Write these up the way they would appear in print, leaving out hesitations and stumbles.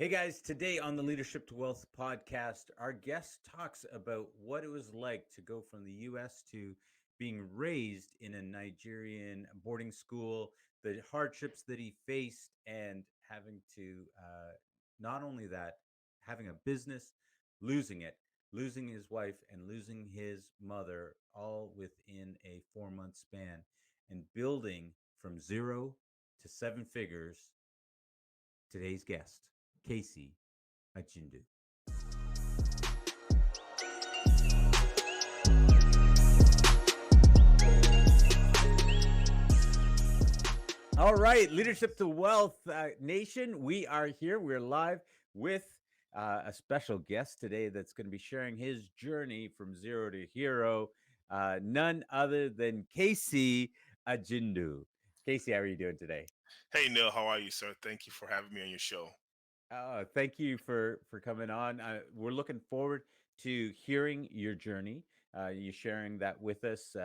Hey guys, today on the Leadership to Wealth podcast, our guest talks about what it was like to go from the US to being raised in a Nigerian boarding school, the hardships that he faced, and having to not only that, having a business, losing it, losing his wife, and losing his mother all within a 4 month span, and building from zero to seven figures. Today's guest, Casey Ejindu. All right, Leadership to Wealth Nation, we are here. We're live with a special guest today that's going to be sharing his journey from zero to hero. None other than Casey Ejindu. Casey, how are you doing today? Hey Neil, how are you, sir? Thank you for having me on your show. Thank you for coming on. We're looking forward to hearing your journey. You sharing that with us.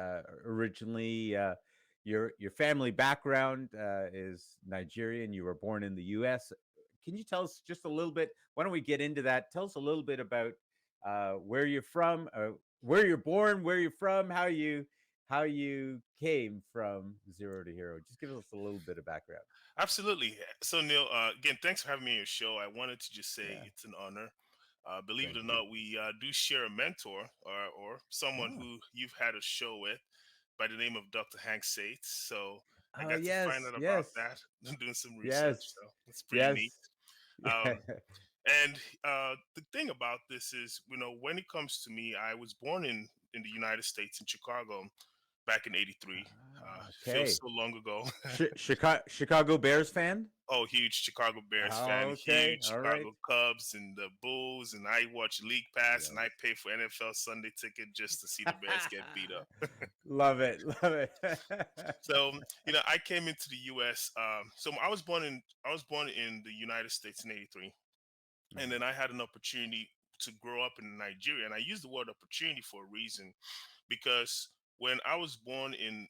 Originally, your family background is Nigerian. You were born in the U.S. Can you tell us just a little bit? Why don't we get into that? Tell us a little bit about where you're from, where you're born, where you're from, how you came from zero to hero. Just give us a little bit of background. Absolutely. So Neil, again, thanks for having me on your show. I wanted to just say Yeah, it's an honor. Believe it thank or you. not, we do share a mentor or someone Oh, who you've had a show with by the name of Dr. Hank Sates. So I oh got to find yes, out about yes. that, doing some research. Yes. So it's pretty neat. Yes. Um, and the thing about this is, when it comes to me, I was born in the United States in Chicago back in '83. Feels Okay. so long ago. Chicago Bears fan? Oh, huge Chicago Bears fan, Okay. huge All right. Chicago Cubs and the Bulls, and I watch League Pass and I Yes. pay for NFL Sunday ticket just to see the Bears get beat up. Love it. Love it. So, I came into the U.S. So I was born in the United States in '83, and Mhm. then I had an opportunity to grow up in Nigeria, and I use the word opportunity for a reason because when I was born in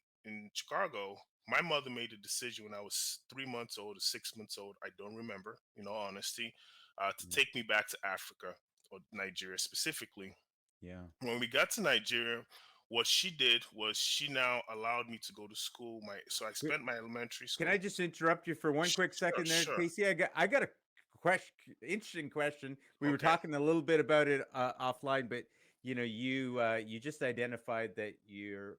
Chicago, my mother made a decision when I was 3 months old or 6 months old. I don't remember, in all honesty, to Mm. take me back to Africa or Nigeria specifically. Yeah. When we got to Nigeria, what she did was she now allowed me to go to school. So I Can spent my elementary can I school. just interrupt you for one quick Sure, second there, sure. Casey? I got a question, interesting question. We were Okay. talking a little bit about it offline, but you just identified that you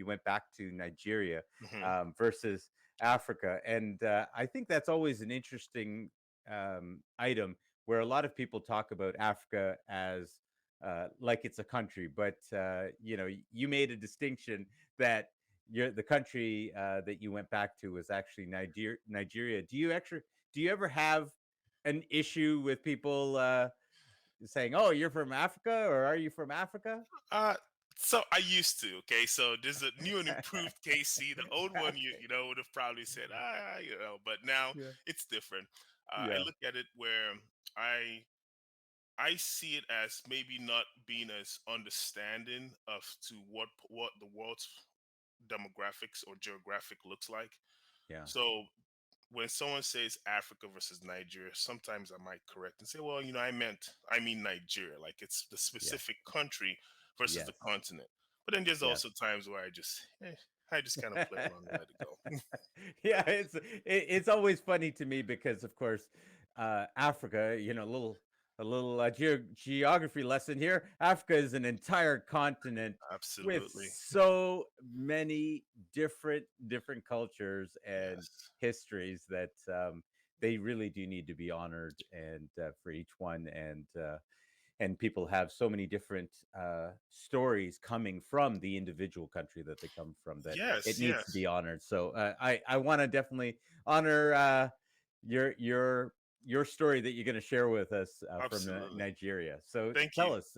went back to Nigeria Hmm. versus Africa, and I think that's always an interesting item where a lot of people talk about Africa as like it's a country, but you made a distinction that the country that you went back to was actually Nigeria. Do you ever have an issue with people saying, "Oh, you're from Africa," or "Are you from Africa?" Uh, so I used to. Okay, so there's a new and improved KC. The old one, would have probably said, but now Yeah, it's different. I yeah, look at it where I I see it as maybe not being as understanding of to what the world's demographics or geographic looks like. yeah, So when someone says Africa versus Nigeria, sometimes I might correct and say, well, I mean Nigeria, like it's the yeah. specific country versus the Yes, continent. But then there's yes. also times where I just kind of play along and let it go. Yeah, it's always funny to me because, of course, Africa. A little geography lesson here. Africa is an entire continent with Absolutely. so many different cultures and Yes. histories that they really do need to be honored and for each one and people have so many different stories coming from the individual country that they come from that it Yes. needs to Yes. be honored. So I want to definitely honor your your your story that you're going to share with us from Absolutely. Nigeria. So Thank tell you. us.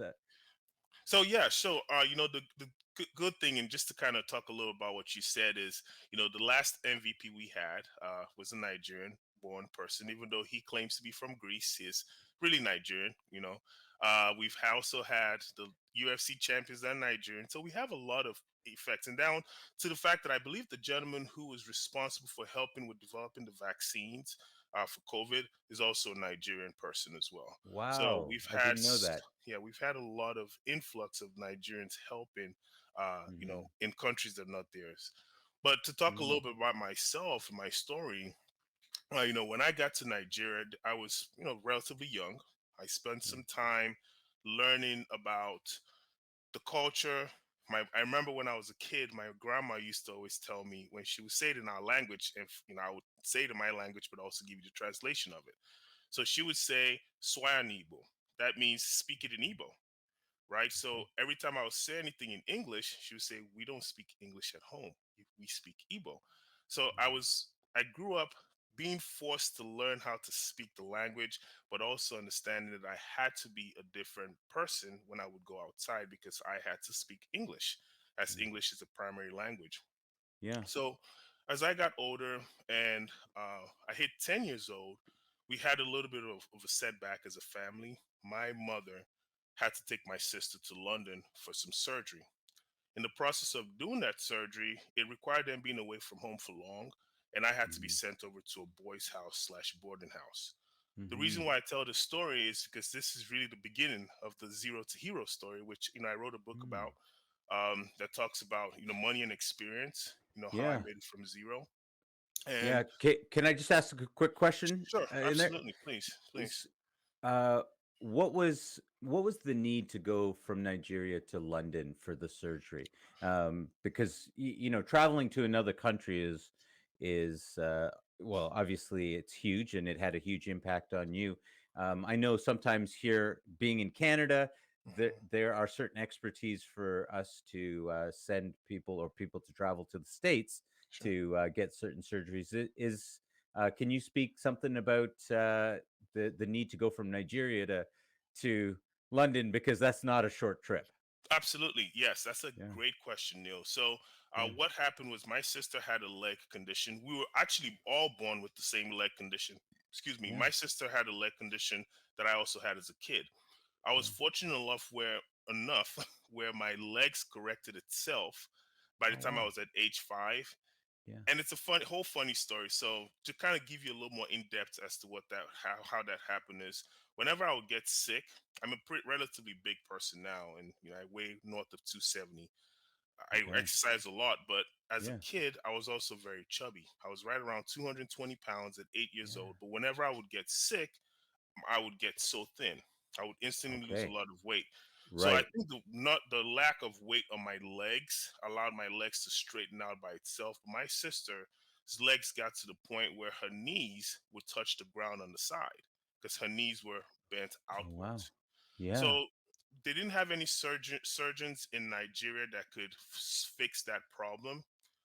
So yeah, so the good thing, and just to kind of talk a little about what you said is, the last MVP we had was a Nigerian-born person, even though he claims to be from Greece, he's really Nigerian. We've also had the UFC champions that are Nigerian, so we have a lot of effects, and down to the fact that I believe the gentleman who was responsible for helping with developing the vaccines. for COVID is also a Nigerian person as well. So Wow, I didn't know that. yeah, we've had a lot of influx of Nigerians helping, Hmm. in countries that are not theirs. But to talk a Yeah. little bit about myself and my story, when I got to Nigeria, I was, relatively young. I spent Yeah. some time learning about the culture. I remember when I was a kid, my grandma used to always tell me when she would say it in our language, if I would say it in my language, but also give you the translation of it. So she would say "Swan Igbo." That means speak it in Igbo, right? So Okay. every time I would say anything in English, she would say, "We don't speak English at home. We speak Igbo." So I grew up being forced to learn how to speak the language, but also understanding that I had to be a different person when I would go outside because I had to speak English, as Yeah. English is a primary language. Yeah. So as I got older and I hit 10 years old, we had a little bit of a setback as a family. My mother had to take my sister to London for some surgery. In the process of doing that surgery, it required them being away from home for long, and I had to be Hmm. sent over to a boys' house slash boarding house. The reason Hmm. why I tell this story is because this is really the beginning of the zero to hero story, which I wrote a book Mm. about, that talks about money and experience. How I Yeah. made it from zero. And Yeah. Can I just ask a quick question sure, in there? absolutely, please, please. Is uh, what was the need to go from Nigeria to London for the surgery? Because traveling to another country is well, obviously it's huge and it had a huge impact on you. I know sometimes here, being in Canada, Mhm. there are certain expertise for us to send people or people to travel to the States Sure. to get certain surgeries. Can you speak something about the need to go from Nigeria to London, because that's not a short trip. Absolutely. Yes, that's a Yeah. great question, Neil. So, Yeah. what happened was my sister had a leg condition. We were actually all born with the same leg condition. Excuse me. Yeah. My sister had a leg condition that I also had as a kid. I was Yeah. fortunate enough where my legs corrected itself by the Oh time I wow. was at age 5. Yeah. And it's a whole funny story. So to kind of give you a little more in depth as to how that happened is, whenever I would get sick, I'm a relatively big person now, and I weigh north of 270. I Okay. exercise a lot, but as a Yeah. kid, I was also very chubby. I was right around 220 pounds at 8 years Yeah. old. But whenever I would get sick, I would get so thin. I would instantly lose a Okay. lot of weight. So I Right. think the lack of weight on my legs allowed my legs to straighten out by itself. But my sister's legs got to the point where her knees would touch the ground on the side because her knees were bent Oh wow. outwards. Yeah. So they didn't have any surgeons in Nigeria that could fix that problem.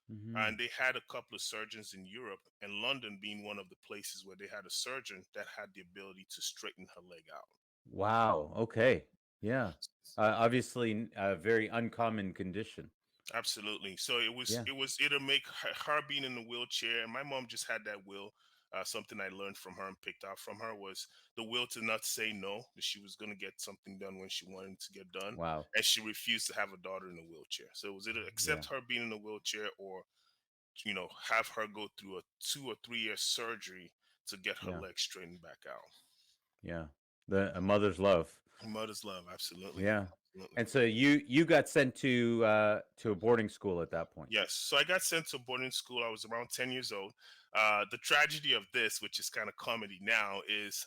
Hmm. And they had a couple of surgeons in Europe, and London being one of the places where they had a surgeon that had the ability to straighten her leg out. Wow. Okay. Yeah. Obviously, a very uncommon condition. Absolutely. So it was Yeah. it was it'll make her being in the wheelchair, and my mom just had that will. Something I learned from her and picked out from her was the will to not say no, that she was going to get something done when she wanted to get done, Wow. and she refused to have a daughter in a wheelchair. So it was either Yeah. accept her being in a wheelchair, or have her go through a 2 or 3 year surgery to get her Yeah. legs straightened back out. Yeah. A mother's love. Mother's love, absolutely, Yeah. absolutely. And so you got sent to a boarding school at that point. Yes. So I got sent to boarding school. I was around 10 years old. The tragedy of this, which is kind of comedy now, is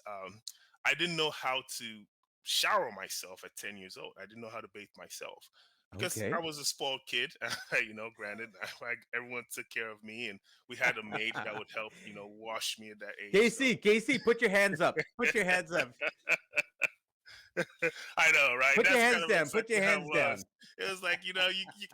I didn't know how to shower myself at 10 years old. I didn't know how to bathe myself because I Okay. was a spoiled kid. Granted, everyone took care of me, and we had a maid that would help, wash me at that age. So Casey, put your hands up. Put your hands up. I know, right? Put your That's kind hands of down. Put your exactly how it hands was. down. It was like,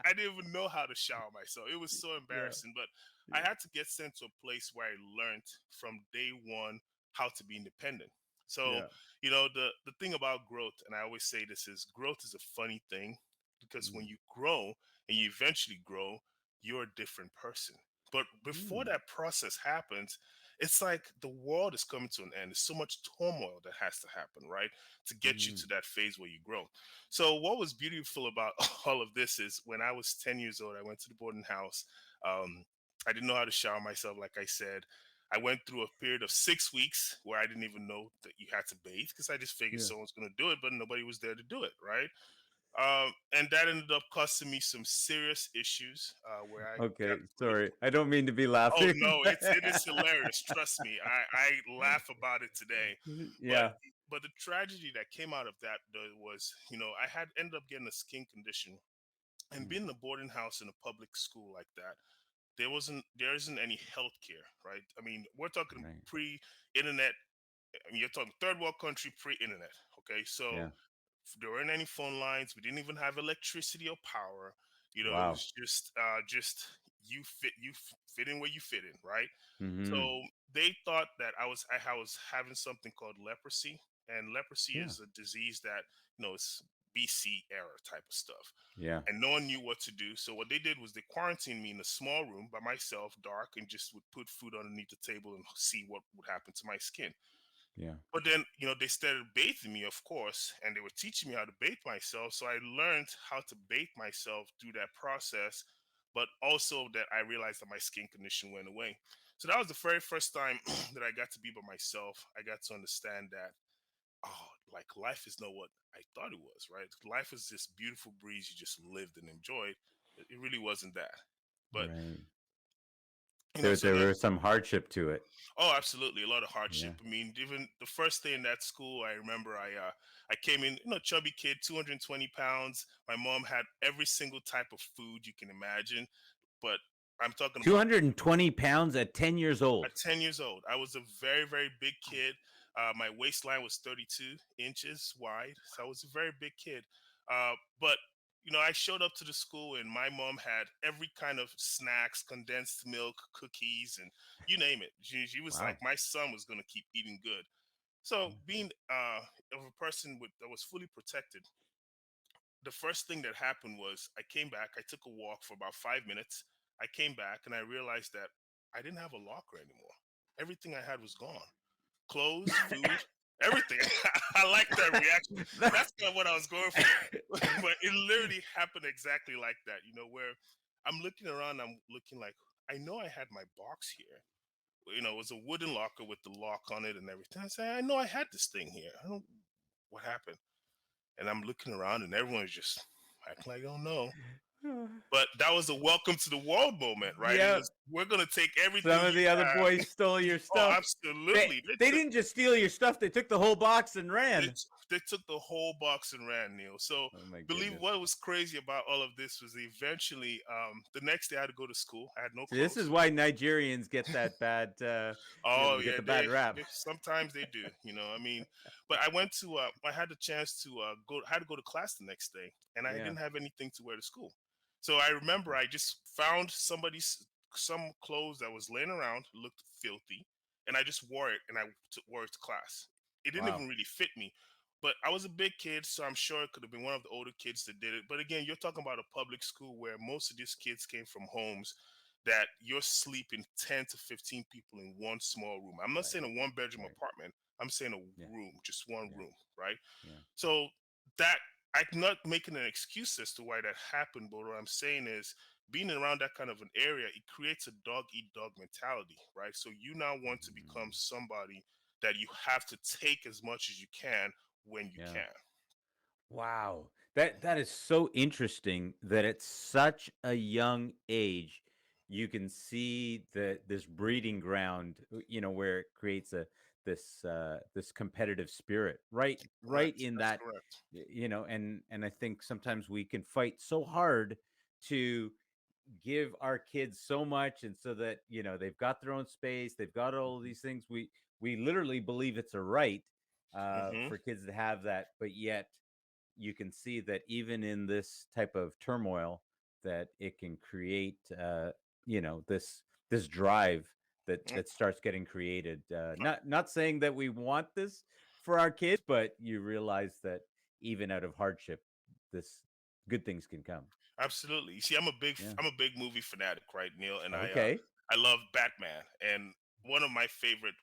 I didn't even know how to shower myself. It was so Yeah. embarrassing. But I Yeah. had to get sent to a place where I learned from day one how to be independent. So, Yeah. the thing about growth, and I always say this, is growth is a funny thing because when Mm. you grow and you eventually grow, you're a different person. But before Mm. that process happens, it's like the world is coming to an end. There's so much turmoil that has to happen, right? To get you Mhm. to that phase where you grow. So what was beautiful about all of this is when I was 10 years old, I went to the boarding house. I didn't know how to shower myself, like I said. I went through a period of 6 weeks where I didn't even know that you had to bathe because I just figured Yeah. someone's going to do it, but nobody was there to do it, right? And that ended up costing me some serious issues where I got Okay. raped. Sorry. I don't mean to be Oh laughing. no, it is hilarious. Trust me, I laugh about it today. But Yeah. but the tragedy that came out of that though was, I had ended up getting a skin condition, and Mm, being in a boarding house in a public school like that, there isn't any health care, right? I mean, we're talking right. pre-internet. I mean, you're talking third world country pre-internet. Okay, so Yeah. there weren't any phone lines. We didn't even have electricity or power. It Wow. was just you fit in where you fit in, right? So Hmm. they thought that I was having something called leprosy, and leprosy Yeah. is a disease that it's BC era type of stuff, Yeah. and no one knew what to do. So what they did was they quarantined me in a small room by myself, dark, and just would put food underneath the table and see what would happen to my skin. Yeah. But then, they started bathing me, of course, and they were teaching me how to bathe myself. So I learned how to bathe myself through that process, but also that I realized that my skin condition went away. So that was the very first time that I got to be by myself. I got to understand that, oh, like life is not what I thought it was, right? Life is this beautiful breeze you just lived and enjoyed. It really wasn't that. But, Right. so There then, was some hardship to it. oh, absolutely, a lot of hardship. Yeah. I mean, even the first day in that school, I remember I came in, chubby kid, 220 pounds. My mom had every single type of food you can imagine, but I'm talking about 220 pounds at 10 years at old. 10 years old. I was a very, very big kid. My waistline was 32 inches wide, so I was a very big kid. But I showed up to the school, and my mom had every kind of snacks, condensed milk, cookies, and you name it. She was like, Wow. my son was going to keep eating good. So being of a person that was fully protected, the first thing that happened was I came back. I took a walk for about 5 minutes. I came back and I realized that I didn't have a locker anymore. Everything I had was gone. Clothes, food, everything. I like that reaction. That's not what I was going for. But it literally happened exactly like that, where I'm looking around, I'm looking like, I know I had my box here. It was a wooden locker with the lock on it and everything. I say, I know I had this thing here. I don't, what happened? And I'm looking around and everyone's just acting like I don't know. But that was a welcome to the world moment, right? It Yeah. was, we're gonna take everything Some of you the other have. boys stole your Oh, stuff. They absolutely. They they took didn't just steal your stuff, they took the whole box and they, ran. t- they took the whole box and ran, Neil. So Oh my believe goodness. what was crazy about all of this was eventually the next day I had to go to school. I had no See, this is clothes. why Nigerians get that bad Oh get yeah, the bad rap. they sometimes they do, I mean, but I went to I had the chance to I had to go to class the next day, and I Yeah. didn't have anything to wear to school. So I remember I just found some clothes that was laying around, looked filthy, and I just wore it and wore it to class. It didn't Wow. even really fit me. But I was a big kid, so I'm sure it could have been one of the older kids that did it. But again, you're talking about a public school where most of these kids came from homes that you're sleeping 10 to 15 people in one small room. I'm not Right. saying a one bedroom Right. apartment. I'm saying Yeah. a room, just one Yeah. room, right? Yeah. So that I'm not making an excuse as to why that happened, but what I'm saying is being around that kind of an area, it creates a dog eat dog mentality, right? So you now want to become Mm, somebody that you have to take as much as you can when you yeah. can. Wow. That is so interesting that at such a young age you can see this breeding ground, where it creates this competitive spirit right Correct. in That's that, correct. and I think sometimes we can fight so hard to give our kids so much, and so that they've got their own space, they've got all of Hmm. these things, we literally believe it's a right Hmm. for kids to have that, but yet you can see that even in this type of turmoil that it can create this drive that starts getting created, not saying that we want this for our kids, but you realize that even out of hardship, this good things can come. Absolutely. You see, Yeah. I'm a big movie fanatic, right, Neil? And Okay. I love Batman. And one of my favorite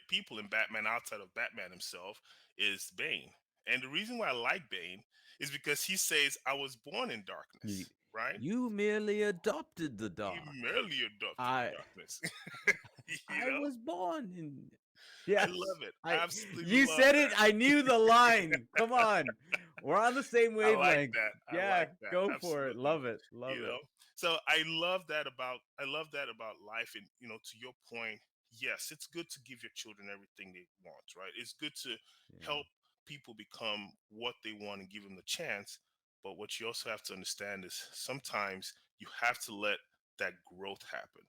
people in Batman outside of Batman himself is Bane. And the reason why I like Bane is because he says I was born in you, darkness, right? you merely adopted the He dark. merely adopted the I darkness. you I know, was born in. I Yes, love it. I. I absolutely You love said it. that. I knew the line. Come on, we're on the same I like wavelength. that. I Yeah, like that. go for it. Absolutely. Love it. You Love it. know. So I love that about life. And to your point, yes, it's good to give your children everything they want, right? It's good to Yeah. help people become what they want and give them the chance. But what you also have to understand is sometimes you have to let that growth happen.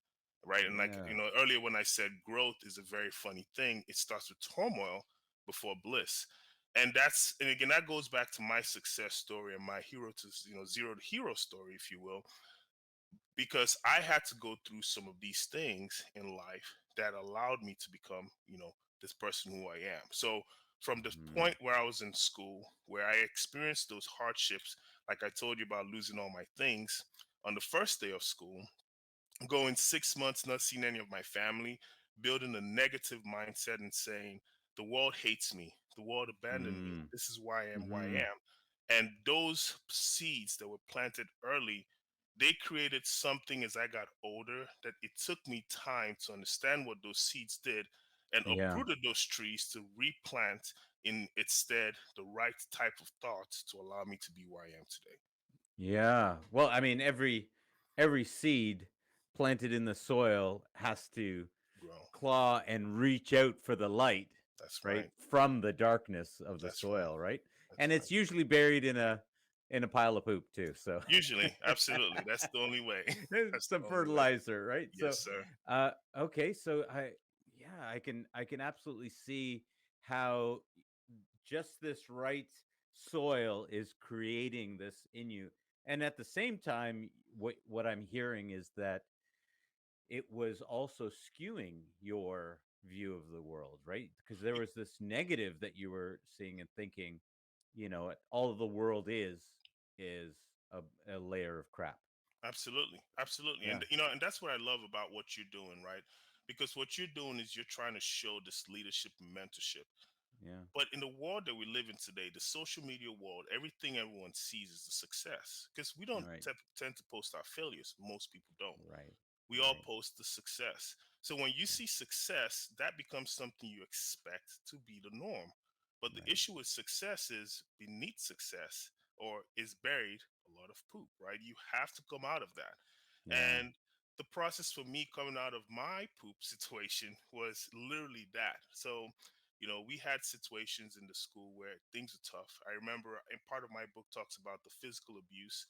Right. And like, Yeah. earlier when I said growth is a very funny thing, it starts with turmoil before bliss. And again, that goes back to my success story and my hero to zero to hero story, if you will, because I had to go through some of these things in life that allowed me to become this person who I am. So from the Mm. point where I was in school, where I experienced those hardships, like I told you about losing all my things on the first day of school, going 6 months not seeing any of my family, building a negative mindset and saying, the world hates me, the world abandoned me, Mm. this is why I am who I Mm-hmm. am. And those seeds that were planted early, they created something as I got older that it took me time to understand what those seeds did and Yeah. uprooted those trees to replant in its stead the right type of thoughts to allow me to be where I am today. Yeah. Well, I mean, every seed planted in the soil has to Grow. claw and reach out for the light, That's right? right. From the darkness of the That's right. soil, right? That's And right. it's usually buried in a pile of poop too. So Usually, absolutely. That's the only way. it's That's some the only way. fertilizer, right? Yes, So sir. okay, so I can absolutely see how just this right soil is creating this in you. And at the same time, what I'm hearing is that it was also skewing your view of the world, right? Because there Y- was this negative that you were seeing and thinking, all the world is a layer of crap. Absolutely. Absolutely. Yeah, And that's what I love about what you're doing, right? Because what you're doing is you're trying to show this leadership and mentorship. yeah, But in the world that we live in today, the social media world, everything everyone sees is the success. Because we don't right, tend to post our failures. Most people don't. right, We all right. post the success. So when you Yeah, see success, that becomes something you expect to be the norm. But the right. issue with success is beneath success or is buried a lot of poop, right? You have to come out of that. Yeah. And the process for me coming out of my poop situation was literally that. So, we had situations in the school where things were tough. I remember, and part of my book talks about the physical abuse.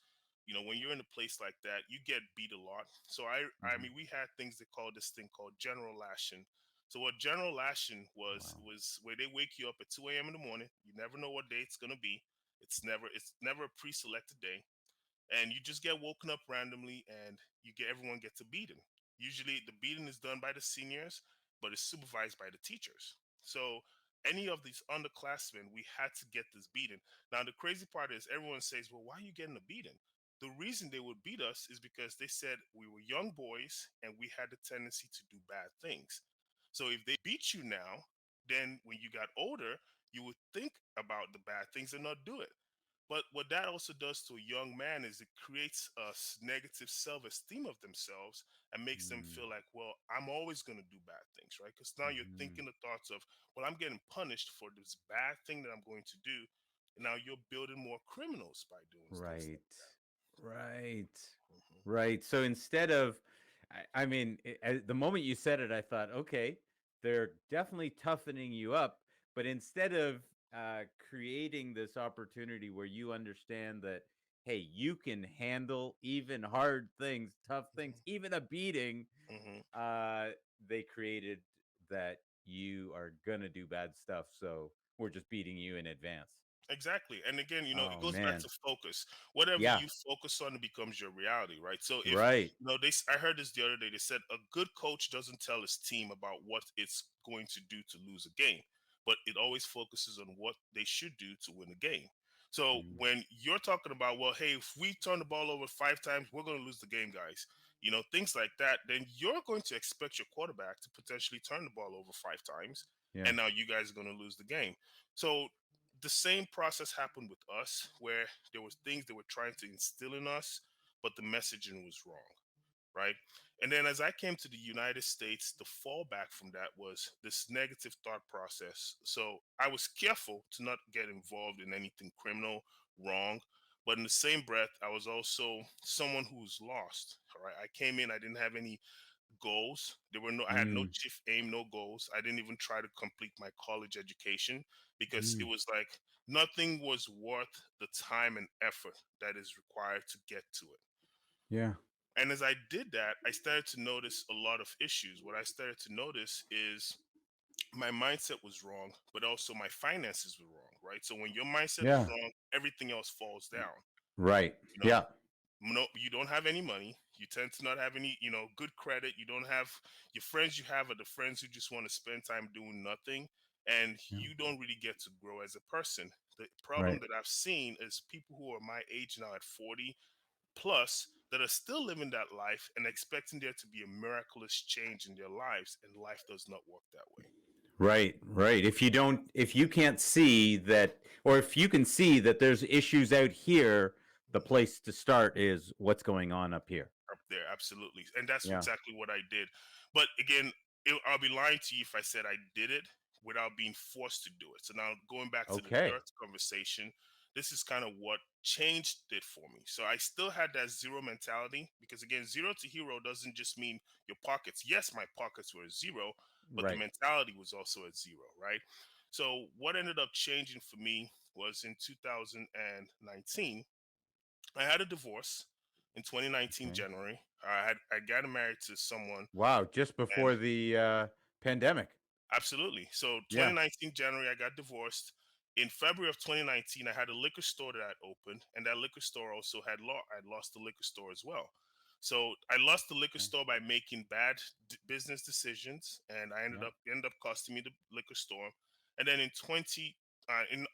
When you're in a place like that, you get beat a lot. So I Hmm. mean, we had things they call this thing called general lashing. So what general lashing was Wow. was where they wake you up at 2 a.m. in the morning. You never know what day it's gonna be. It's never a pre-selected day, and you just get woken up randomly, and everyone gets a beating. Usually the beating is done by the seniors, but it's supervised by the teachers. So any of these underclassmen, we had to get this beating. Now the crazy part is everyone says, well, why are you getting a beating? The reason they would beat us is because they said we were young boys and we had the tendency to do bad things. So if they beat you now, then when you got older, you would think about the bad things and not do it. But what that also does to a young man is it creates a negative self-esteem of themselves and makes them Mm. feel like, well, I'm always going to do bad things, right? Because now you're Hmm. thinking the thoughts of, well, I'm getting punished for this bad thing that I'm going to do. And now you're building more criminals by doing things Right. like that. Right. Hmm. Right. So instead of, I mean, the moment you said it, I thought, okay, they're definitely toughening you up. But instead of creating this opportunity where you understand that, hey, you can handle even hard things, tough things, even a beating, Hmm. uh, they created that you are going to do bad stuff. So we're just beating you in advance. Exactly. And again, it Oh, goes back man. to focus. Whatever Yeah. you focus on, it becomes your reality, right? So if Right. I heard this the other day. They said a good coach doesn't tell his team about what it's going to do to lose a game, but it always focuses on what they should do to win a game. So Mm. when you're talking about, well, hey, if we turn the ball over 5 times, we're going to lose the game, guys. Things like that. Then you're going to expect your quarterback to potentially turn the ball over 5 times, Yeah. and now you guys are going to lose the game. So the same process happened with us where there was things they were trying to instill in us, but the messaging was wrong, right? And then as I came to the United States, the fallback from that was this negative thought process. So I was careful to not get involved in anything criminal, wrong. But in the same breath, I was also someone who was lost. All right. I came in, I didn't have any goals. I had no Mm, chief aim, no goals. I didn't even try to complete my college education because it mm, was like nothing was worth the time and effort that is required to get to it. yeah. And as I did that, I started to notice a lot of issues. What I started to notice is my mindset was wrong, but also my finances were wrong, right? So when your mindset is Yeah. wrong, everything else falls down. Right. You know, Yeah. no, you don't have any money. You tend to not have any, good credit. You don't have your friends you have are the friends who just want to spend time doing nothing, and Yeah. you don't really get to grow as a person. The problem Right. that I've seen is people who are my age now at 40 plus that are still living that life and expecting there to be a miraculous change in their lives, and life does not work that way. Right, right. If you can't see that, or if you can see that there's issues out here, the place to start is what's going on up here. Up there, absolutely, and that's Yeah. exactly what I did. But again, I'll be lying to you if I said I did it without being forced to do it. So now, going back to the Okay. dirt conversation, this is kind of what changed it for me. So I still had that zero mentality because, again, zero to hero doesn't just mean your pockets. Yes, my pockets were zero, but the Right. mentality was also at zero, right? So what ended up changing for me was in 2019 I had a divorce in 2019 Okay. January. I got married to someone, Wow. Just and before the pandemic. absolutely. So Yeah. 2019 January, I got divorced. In February of 2019, I had a liquor store that I opened, and that liquor store also I lost the liquor store as well. So I lost the liquor Okay. store by making bad business decisions, and I Yeah. ended up costing me the liquor store. And then in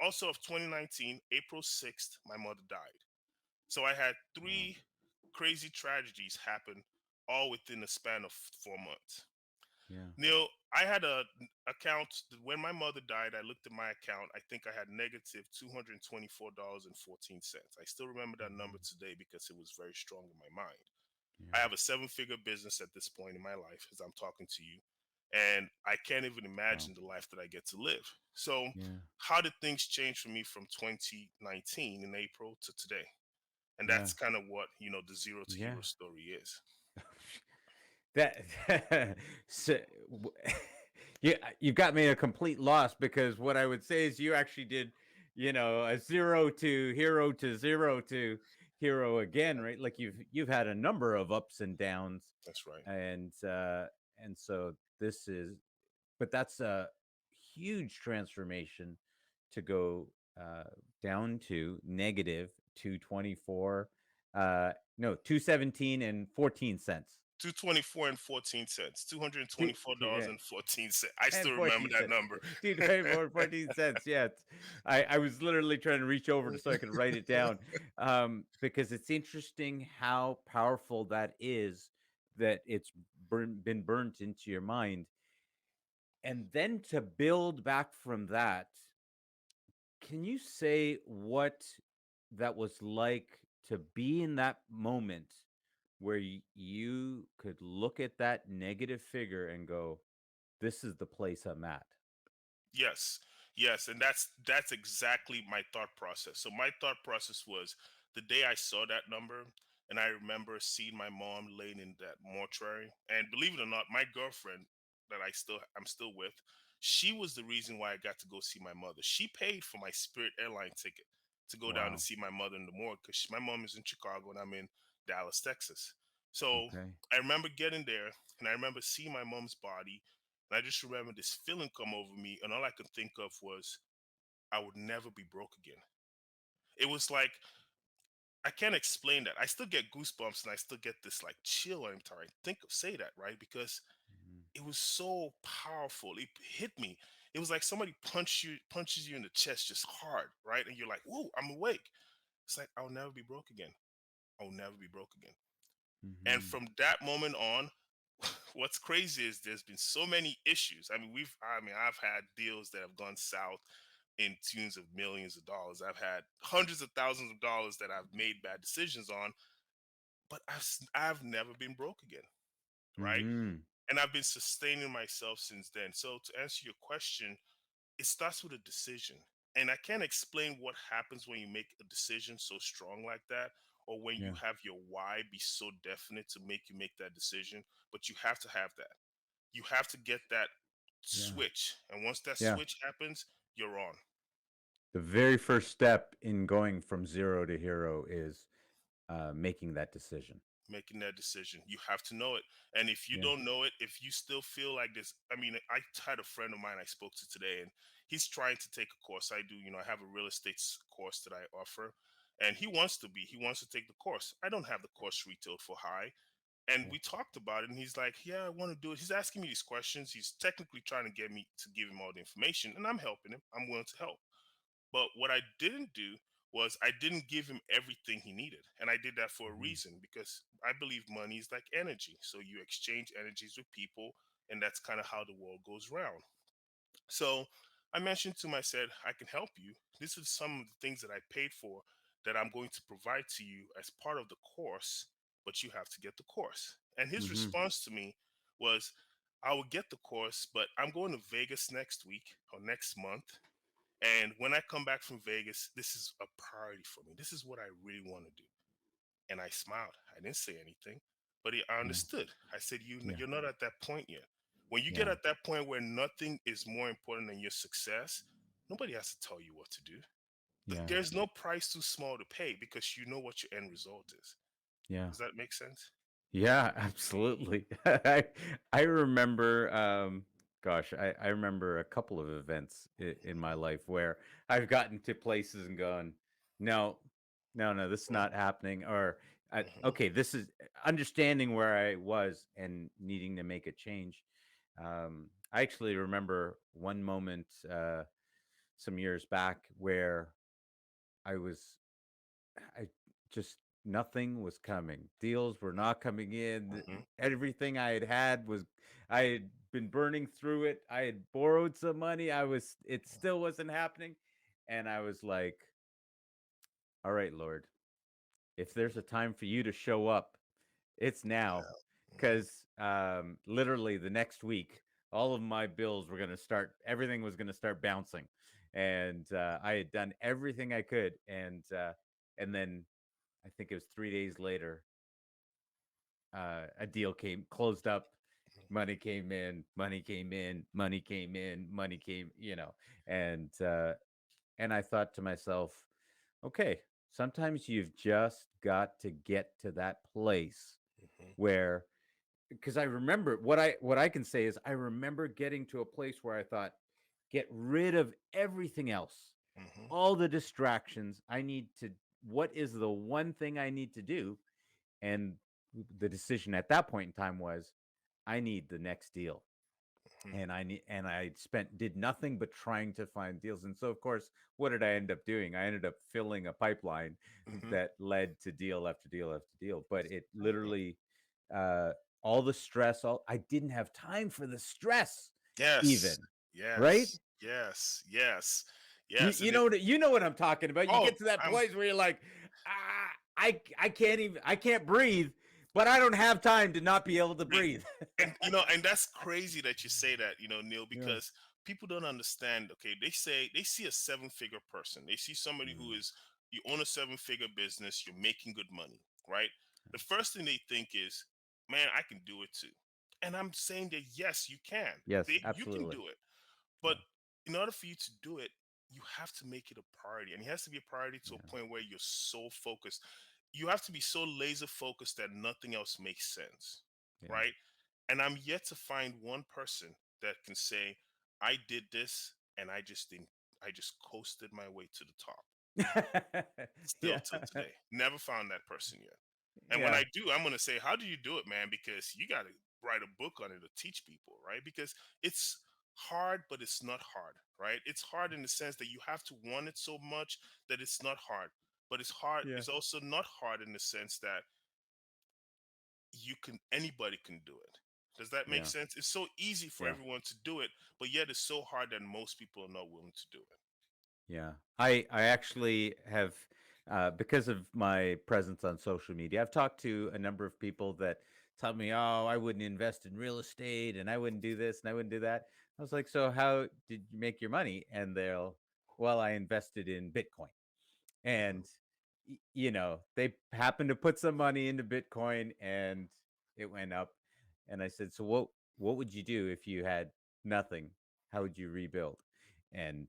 also of 2019, April 6th, my mother died. So I had Wow. three crazy tragedies happen all within the span of 4 months. Yeah. Neil, I had a account when my mother died. I looked at my account. I think I had negative $224.14. I still remember that number Mhm. today because it was very strong in my mind. I Yeah. have a seven-figure business at this point in my life as I'm talking to you, and I can't even Wow. imagine the life that I get to live. So, Yeah. how did things change for me from 2019 in April to today? And Yeah. that's kind of what the zero to Yeah. hero story is. That so, w- yeah, you've got me a complete loss because what I would say is you actually did, a zero to zero to hero again, right? Like you've had a number of ups and downs, That's right. and uh, and so this is, but that's a huge transformation to go down to negative 224, no 217 and 14 cents. 224 and 14 cents. two hundred Two, twenty-four dollars yeah, and 14 cents. I and still remember 14 that cents. number. 224 14 cents. Yeah. I was literally trying to reach over so I could write it down, because it's interesting how powerful that is, that it's been burnt into your mind. And then to build back from that, can you say what that was like to be in that moment where you could look at that negative figure and go, this is the place I'm at? Yes, yes, and that's exactly my thought process. So my thought process was the day I saw that number, and I remember seeing my mom laying in that mortuary. And believe it or not, my girlfriend that I'm still with, she was the reason why I got to go see my mother. She paid for my Spirit airline ticket to go down to Wow. see my mother in the morgue because my mom is in Chicago and I'm in Dallas, Texas. So Okay. I remember getting there, and I remember seeing my mom's body, and I just remember this feeling come over me, and all I could think of was I would never be broke again. It was like I can't explain that. I still get goosebumps, and I still get this like chill every time I say that, right? Because Mhm. it was so powerful. It hit me. It was like somebody punches you in the chest just hard, right? And you're like, "Whoa, I'm awake." It's like I'll never be broke again. I'll never be broke again. And Mhm. from that moment on, what's crazy is there's been so many issues. I've had deals that have gone south in tunes of millions of dollars. I've had hundreds of thousands of dollars that I've made bad decisions on, but I've never been broke again. right? Mhm. And I've been sustaining myself since then. So to answer your question, it starts with a decision. And I can't explain what happens when you make a decision so strong like that, or when you Yeah. have your why be so definite to make you make that decision. But you have to have that. You have to get that Yeah. switch. And once that Yeah. switch happens, you're on. The very first step in going from 0 to hero is making that decision. Making that decision. You have to know it. And if you Yeah. don't know it, if you still feel like this, I mean, I had a friend of mine I spoke to today, and he's trying to take a course. I do, I have a real estate course that I offer, and he wants to take the course. I don't have the course retailed for high. And Yeah. we talked about it, and he's like, yeah, I want to do it. He's asking me these questions. He's technically trying to get me to give him all the information, and I'm helping him. I'm willing to help. But what I didn't do was I didn't give him everything he needed. And I did that for a Mhm. reason, because I believe money is like energy. So you exchange energies with people, and that's kind of how the world goes round. So I mentioned to him, I said, I can help you. This is some of the things that I paid for that I'm going to provide to you as part of the course, but you have to get the course. And his Mhm. response to me was, I will get the course, but I'm going to Vegas next week or next month, and when I come back from Vegas, this is a priority for me. This is what I really want to do. And I smiled. I didn't say anything, but I Yeah. understood. I said, Yeah. you're not at that point yet. When you get Yeah. at that point where nothing is more important than your success, nobody has to tell you what to do. Yeah. There's no price too small to pay because you know what your end result is. Yeah. Does that make sense? Yeah, absolutely. I remember, gosh, I remember a couple of events in my life where I've gotten to places and gone, no, no, no, this is not happening. Or, Mm-hmm. okay, this is understanding where I was and needing to make a change. I actually remember one moment some years back where I was I just nothing was coming. Deals were not coming in. Mm-hmm. Everything I had was I had been burning through it. I had borrowed some money. It still wasn't happening. And I was like, all right, Lord, if there's a time for you to show up, it's now. Mm-hmm. Cause literally the next week, all of my bills were gonna start, everything was gonna start bouncing. And I had done everything I could. And then I think it was 3 days later, a deal came closed up, money came in, money came in, money came in, money came, and and I thought to myself, okay, sometimes you've just got to get to that place Mm-hmm. where, because I remember what I can say is I remember getting to a place where I thought, get rid of everything else, Mm-hmm. all the distractions. What is the one thing I need to do? And the decision at that point in time was I need the next deal. And I did nothing but trying to find deals. And so of course, what did I end up doing? I ended up filling a pipeline Mm-hmm. that led to deal after deal after deal. But it Exactly. literally uh all the stress, all I didn't have time for the stress Yes. even, right? Yes. Yes. Yes. You Yes. you And it, know you know what I'm talking about. You oh, get to that I'm place where you're like, I can't even I can't breathe, but I don't have time to not be able to Right. breathe. And that's crazy that you say that, Neil, Yeah. because people don't understand. Okay, they see a seven-figure person. They see somebody who Mm, is, you own a seven-figure business, you're making good money, right? The first thing they think is, man, I can do it too. And I'm saying that yes, you can. yes, You can absolutely. do it. But Yeah. in order for you to do it, you have to make it a priority. And it has to be a priority to a Yeah. point where you're so focused. You have to be so laser focused that nothing else makes sense, Yeah. right? And I'm yet to find one person that can say, I did this and I just coasted my way to the top. Still Yeah. till today. Never found that person yet. And when Yeah. I do, I'm going to say, how do you do it, man? Because you got to write a book on it to teach people, right? Because it's hard, but it's not hard, right? It's hard in the sense that you have to want it so much that it's not hard. But it's hard. Yeah. It's also not hard in the sense that anybody can do it. Does that make Yeah. sense? It's so easy for Yeah. everyone to do it, but yet it's so hard that most people are not willing to do it. Yeah. I actually have because of my presence on social media, I've talked to a number of people that telling me, "Oh, I wouldn't invest in real estate, and I wouldn't do this, and I wouldn't do that." I was like, "So how did you make your money?" And they'll, "Well, I invested in Bitcoin." Mhm. And they happened to put some money into Bitcoin, and it went up. And I said, "So what would you do if you had nothing? How would you rebuild?" And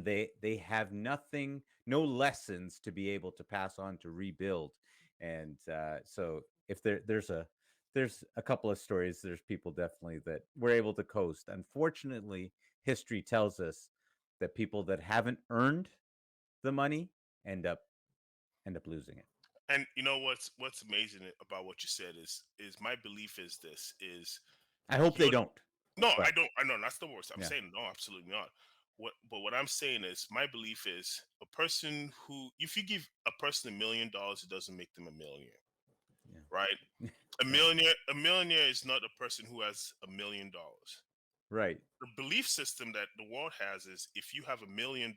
they have nothing, no lessons to be able to pass on to rebuild. And so if there's a couple of stories, there's people definitely that were able to coast. Unfortunately, history tells us that people that haven't earned the money end up losing it. And you know what's amazing about what you said is my belief is this is I hope they you're don't, no, I but don't. I know that's the worst. I'm yeah, saying no, absolutely not. What I'm saying is my belief is a person who, if you give a person $1 million, it doesn't make them a millionaire, right? yeah, A yeah, millionaire is not a person who has $1 million. right, The belief system that the world has is if you have $1 million,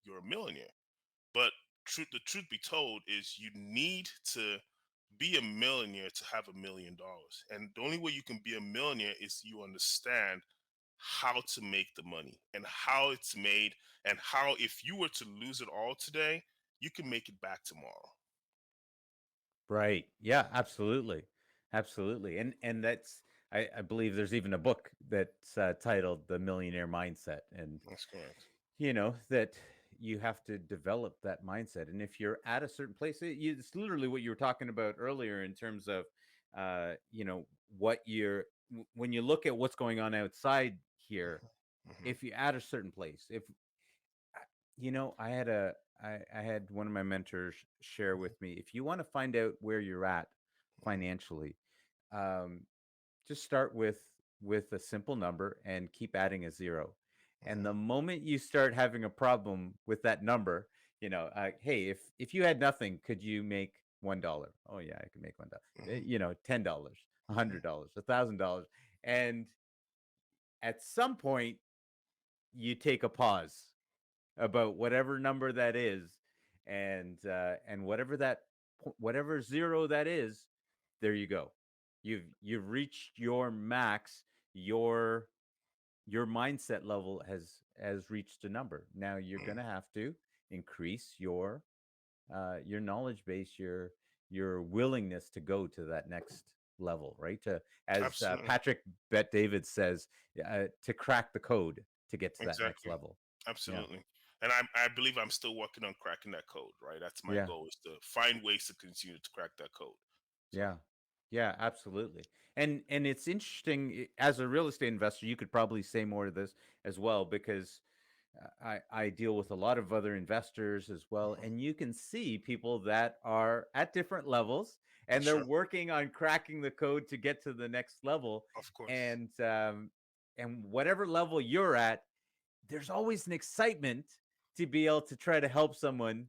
you're a millionaire. But the truth be told is you need to be a millionaire to have $1 million. And the only way you can be a millionaire is you understand how to make the money and how it's made, and how if you were to lose it all today, you can make it back tomorrow. right. Yeah, absolutely, absolutely. And that's I believe there's even a book that's titled "The Millionaire Mindset," and That's correct. that you have to develop that mindset. And if you're at a certain place, it's literally what you were talking about earlier in terms of, what when you look at what's going on outside here. Hmm. If you're at a certain place, if I had I had one of my mentors share with me, if you want to find out where you're at financially, um, just start with a simple number and keep adding a zero. And Hmm. the moment you start having a problem with that number, hey, if you had nothing, could you make $1? Oh yeah, I can make $1. Hmm. $10, $100, $1,000. And at some point you take a pause about whatever number that is, and whatever zero that is, there you go. You've reached your max. Your mindset level has reached a number. Now you're Hmm. gonna have to increase your knowledge base, your willingness to go to that next level, right? To As Absolutely. Patrick Bet David says, to crack the code to get to that next Exactly. level. Yeah. Absolutely. And I believe I'm still working on cracking that code, right? That's my Yeah. goal, is to find ways to continue to crack that code. So, Yeah. Yeah, absolutely. And it's interesting, as a real estate investor, you could probably say more to this as well, because I deal with a lot of other investors as well, mhm. and you can see people that are at different levels, and they're Sure. working on cracking the code to get to the next level. Of course. And whatever level you're at, there's always an excitement to be able to try to help someone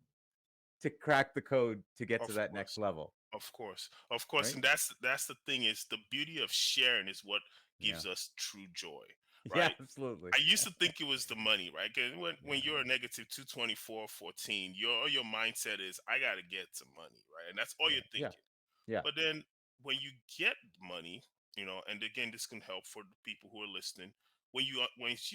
to crack the code to get to Of that next course. level, Of course. Of course. right? And that's the thing, is the beauty of sharing is what Yeah. gives us true joy, Yeah, right? absolutely. I used to think it was the money, right? 'Cause when Yeah. you're a negative 224, 14, your mindset is I gotta get some money, right? And that's all Yeah. you're Yeah. thinking. Yeah. But then when you get money, and again, this can help for the people who are listening. When you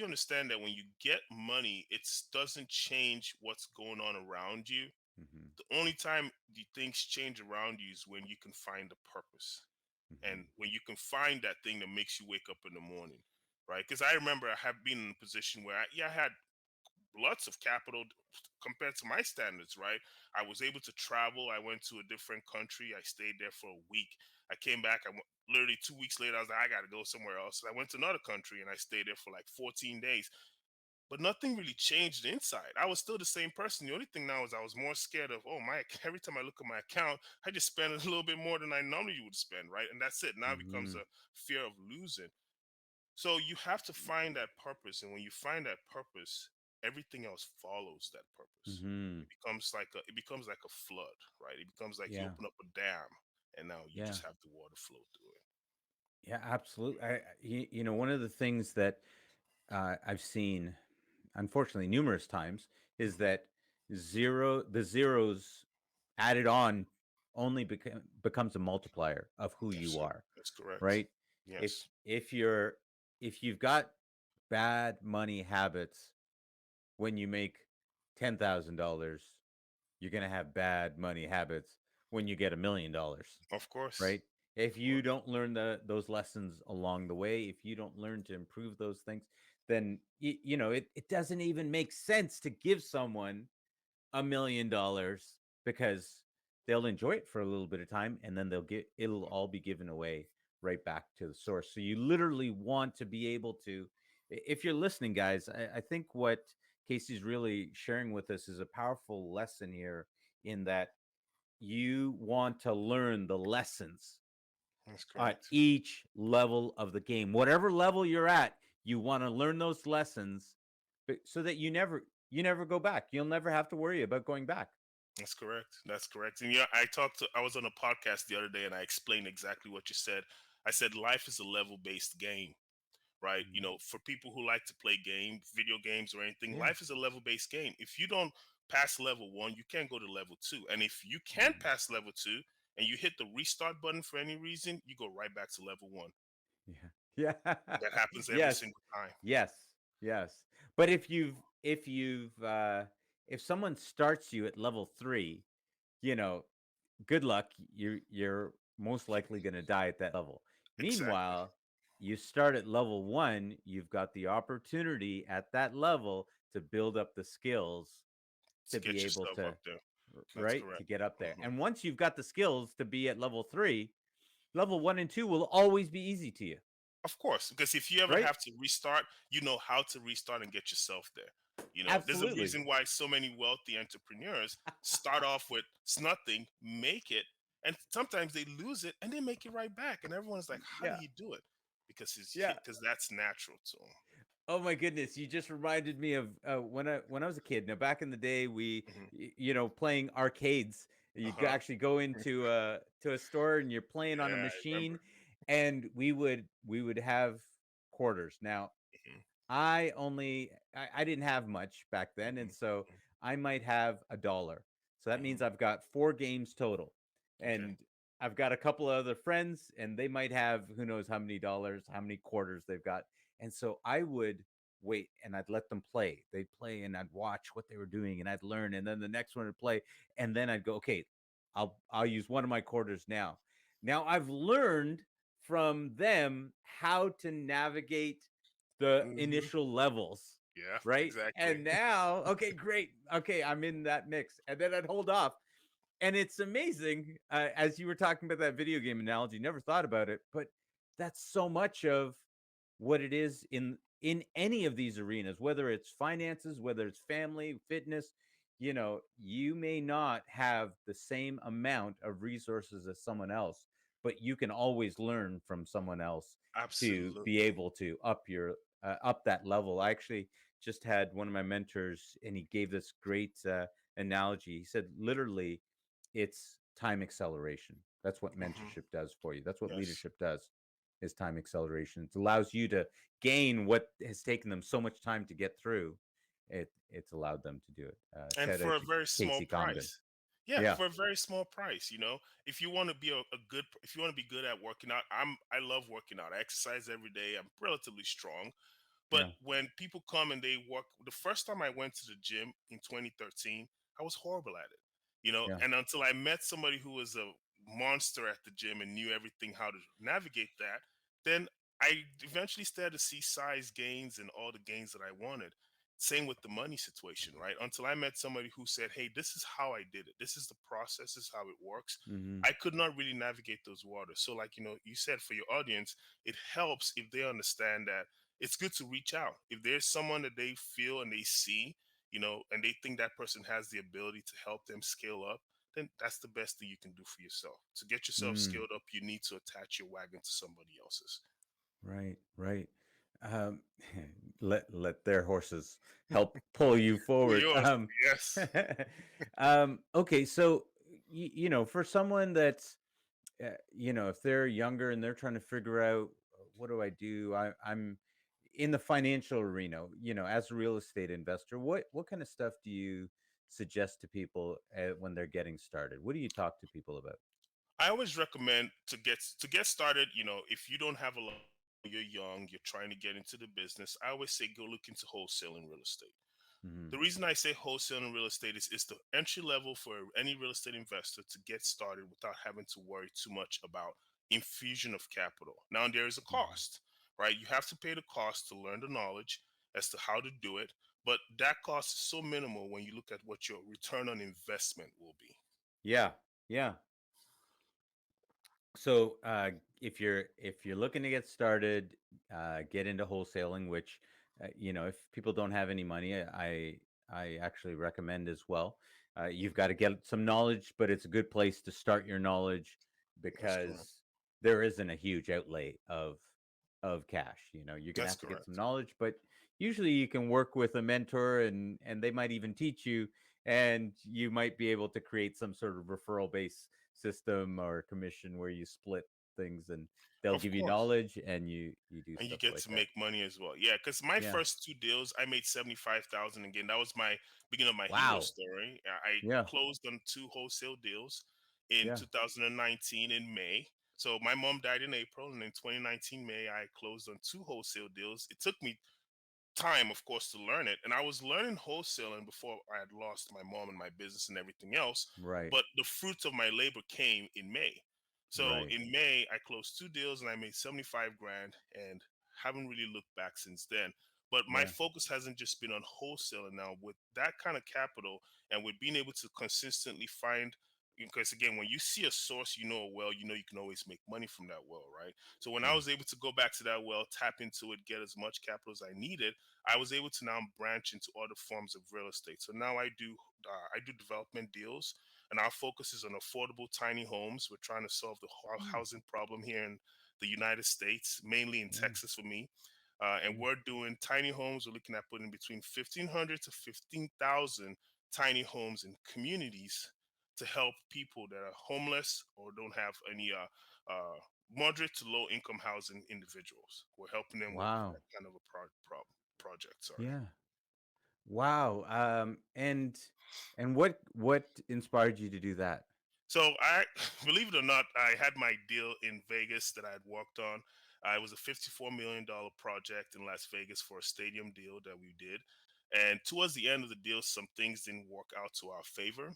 understand that when you get money, it doesn't change what's going on around you. Hmm. The only time the things change around you is when you can find a purpose, Hmm. and when you can find that thing that makes you wake up in the morning, right? Because I remember I have been in a position where I had lots of capital compared to my standards, right? I was able to travel. I went to a different country. I stayed there for a week. I came back. Literally 2 weeks later, I was like, I got to go somewhere else. I went to another country and I stayed there for like 14 days. But nothing really changed inside. I was still the same person. The only thing now is I was more scared of, oh my, every time I look at my account, I just spend a little bit more than I normally would spend, right? And that's it. Now it becomes Hmm. a fear of losing. So you have to find that purpose, and when you find that purpose, everything else follows that purpose. Hmm. It becomes like a flood, right? It becomes like you Yeah. open up a dam, and now you Yeah. just have the water flow through it. Yeah, absolutely. One of the things that I've seen, unfortunately, numerous times, is Mhm. that the zeros added on. becomes a multiplier of who Yes, you sir. are, That's correct. right? If Yes, if you're if you've got bad money habits when you make $10,000, you're going to have bad money habits when you get $1 million, of course, right? If of you course. don't learn those lessons along the way, if you don't learn to improve those things, then it doesn't even make sense to give someone $1 million, because they'll enjoy it for a little bit of time, and then it'll all be given away right back to the source. So you literally want to be able to, if you're listening, guys, I think what Casey's really sharing with us is a powerful lesson here, in that you want to learn the lessons That's at correct. each level of the game. Whatever level you're at, you want to learn those lessons, so that you never go back. You'll never have to worry about going back. That's correct. That's correct. And yeah, I was on a podcast the other day and I explained exactly what you said. I said life is a level based game, right? You Mhm. know, for people who like to play video games or anything, Yeah. life is a level based game. If you don't pass level one, you can't go to level two. And if you can Mhm. pass level two and you hit the restart button for any reason, you go right back to level one. Yeah. Yeah. That happens every Yes. single time. Yes. Yes. But if someone starts you at level 3, you know, good luck. You're most likely going to die at that level. Exactly. Meanwhile, you start at level 1, you've got the opportunity at that level to build up the skills To to be get able yourself to, up there. That's right, to correct. get up there. Mhm. And once you've got the skills to be at level 3, level 1 and 2 will always be easy to you, Of course, because if you ever right? have to restart, you know how to restart and get yourself there. You know, there's a Absolutely. reason why so many wealthy entrepreneurs start off with nothing, make it, and sometimes they lose it and they make it right back. And everyone's like, how did Yeah. he do it? Because Yeah. that's natural to him. Oh my goodness, you just reminded me of when I was a kid. Now, back in the day, we, Hmm. playing arcades. You Uh-huh. actually go into a store, and you're playing on a Yeah, I remember. machine, and we would have quarters. Now, Hmm. I didn't have much back then, and Hmm. so I might have $1. So that means Hmm. I've got 4 games total, Okay. and I've got a couple of other friends, and they might have who knows how many dollars, how many quarters they've got, and so I would wait, and I'd let them play. They'd play, and I'd watch what they were doing, and I'd learn, and then the next one would play, and then I'd go, okay, I'll use one of my quarters now. Now I've learned from them how to navigate the Hmm. initial levels, Yeah, right? exactly. And now, okay, great. Okay, I'm in that mix. And then I'd hold off. And it's amazing, as you were talking about that video game analogy, never thought about it, but that's so much of what it is in any of these arenas, whether it's finances, whether it's family, fitness. You may not have the same amount of resources as someone else, but you can always learn from someone else to be Absolutely. able to up that level. I actually just had one of my mentors, and he gave this great analogy. He said, literally, it's time acceleration. That's what Hmm. mentorship does for you. That's what Yes. leadership does, is time acceleration. It allows you to gain what has taken them so much time to get through. It's allowed them to do it. And Shout for out a to very small Casey Comden. price. Yeah, Yeah, for a very small price. If you want to be if you want to be good at working out, I love working out. I exercise every day. I'm relatively strong. But yeah, when people come and they work, the first time I went to the gym in 2013, I was horrible at it. yeah. And until I met somebody who was a monster at the gym and knew everything how to navigate that, then I eventually started to see size gains and all the gains that I wanted. Same with the money situation, right? Until I met somebody who said, "Hey, this is how I did it. This is the process. This is how it works." Hmm. I could not really navigate those waters. So, like you said, for your audience, it helps if they understand that it's good to reach out. If there's someone that they feel and they see, and they think that person has the ability to help them scale up, then that's the best thing you can do for yourself. To get yourself Mm, scaled up, you need to attach your wagon to somebody else's. right, right. Um, let their horses help pull you Who forward. yours? Yes. Okay, so for someone that's if they're younger and they're trying to figure out, what do I do? I'm in the financial arena, as a real estate investor. What kind of stuff do you suggest to people when they're getting started? What do you talk to people about? I always recommend to get started. If you don't have a lot, you're young, you're trying to get into the business. I always say go look into wholesaling real estate. Hmm. The reason I say wholesale in real estate is it's the entry level for any real estate investor to get started without having to worry too much about infusion of capital. Now there is a Hmm. cost, right? You have to pay the cost to learn the knowledge as to how to do it, but that cost is so minimal when you look at what your return on investment will be. Yeah, yeah. So if you're looking to get started, get into wholesaling, which if people don't have any money, I actually recommend as well. You've got to get some knowledge, but it's a good place to start your knowledge That's correct. because there isn't a huge outlay of cash. You're gonna That's have to get some correct. knowledge, but usually you can work with a mentor, and they might even teach you, and you might be able to create some sort of referral base system or commission where you split things, and they'll Of give you course. knowledge, and you do And you stuff get like to that. make money as well. Yeah, because my Yeah. first two deals, I made 75,000. Again, that was my beginning of my hero Wow. story. I Yeah. closed on two wholesale deals in Yeah. 2019 in May. So my mom died in April, and in 2019 May, I closed on two wholesale deals. It took me time, of course, to learn it. And I was learning wholesaling before I had lost my mom and my business and everything else. Right. But the fruits of my labor came in May. So Right. in May, I closed two deals and I made 75 grand and haven't really looked back since then. But my Yeah. focus hasn't just been on wholesaling now. With that kind of capital and with being able to consistently find, because again, when you see a source, you know a well, you know you can always make money from that well, right? So when I Yeah. was able to go back to that well, tap into it, get as much capital as I needed, I was able to now branch into other forms of real estate. So now I do development deals, and our focus is on affordable tiny homes. We're trying to solve the Mm. housing problem here in the United States, mainly in Yeah. Texas for me. And Yeah. we're doing tiny homes. We're looking at putting between 1,500 to 15,000 tiny homes in communities to help people that are homeless or don't have any moderate to low income housing individuals. We're helping them with Wow. that kind of a project. Sorry. Yeah. Wow. And what inspired you to do that? So I, believe it or not, I had my deal in Vegas that I had worked on. It was a $54 million project in Las Vegas for a stadium deal that we did. And towards the end of the deal, some things didn't work out to our favor.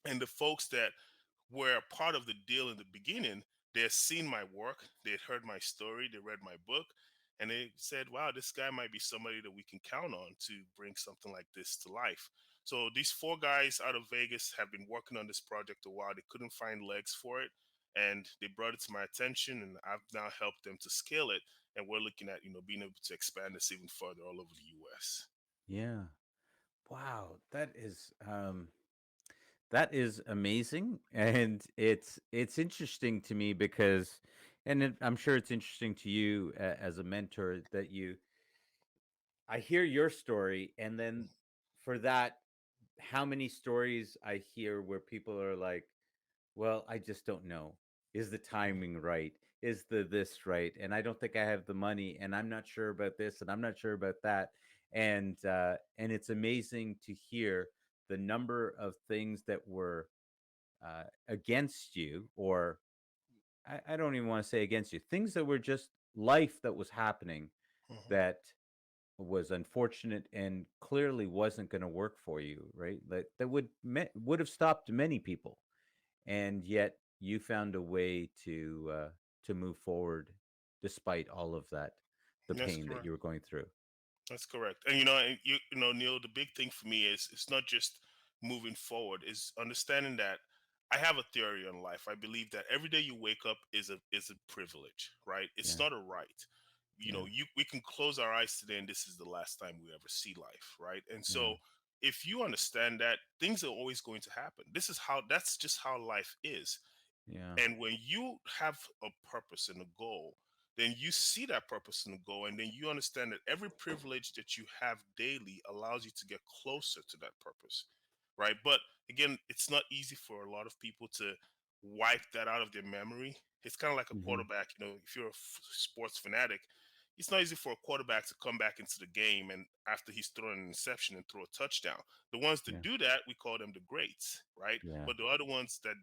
And the folks that were a part of the deal in the beginning, they had seen my work, they had heard my story, they read my book, and they said, wow, this guy might be somebody that we can count on to bring something like this to life. So these four guys out of Vegas have been working on this project a while. They couldn't find legs for it, and they brought it to my attention, and I've now helped them to scale it. And we're looking at, being able to expand this even further all over the US. Yeah. Wow. That is amazing, and it's interesting to me because, and I'm sure it's interesting to you as a mentor that I hear your story, and then for that, how many stories I hear where people are like, "Well, I just don't know. Is the timing right? Is the this right? And I don't think I have the money, and I'm not sure about this, and I'm not sure about that." And it's amazing to hear the number of things that were against you, or I don't even want to say against you, things that were just life that was happening Mhm. that was unfortunate and clearly wasn't going to work for you, right? That would have stopped many people, and yet you found a way to move forward despite all of that, the That's pain that correct. you were going through. That's correct. And Neil, the big thing for me is it's not just moving forward, is understanding that I have a theory on life. I believe that every day you wake up is a privilege, right? It's Yeah. not a right. Yeah. We can close our eyes today and this is the last time we ever see life, right? And Yeah. so if you understand that things are always going to happen. That's just how life is. Yeah. And when you have a purpose and a goal, then you see that purpose and goal, and then you understand that every privilege that you have daily allows you to get closer to that purpose, right? But again, it's not easy for a lot of people to wipe that out of their memory. It's kind of like a Hmm. quarterback. If you're a sports fanatic, It's not easy for a quarterback to come back into the game and after he's thrown an interception and throw a touchdown. The ones that Yeah. do that, we call them the greats, right? Yeah. But the other ones that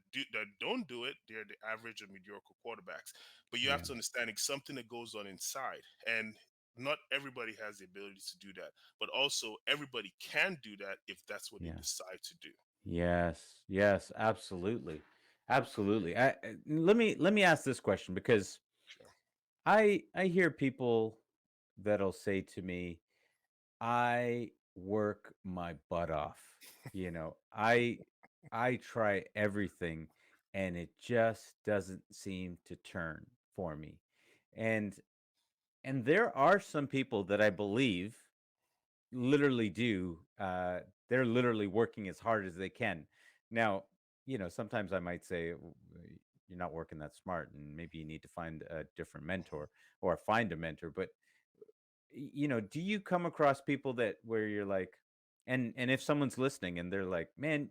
don't do it, they're the average or mediocre quarterbacks. But you have Yeah. to understand it's something that goes on inside, and not everybody has the ability to do that. But also, everybody can do that if that's what they Yeah. decide to do. Yes. Yes. Absolutely. Absolutely. Let me ask this question because Sure. I hear people that'll say to me, I work my butt off. I try everything and it just doesn't seem to turn for me. And there are some people that I believe literally do. They're literally working as hard as they can. Now, sometimes I might say, You're not working that smart, and maybe you need to find a different mentor or find a mentor." But do you come across people that where you're like, and if someone's listening and they're like, "Man,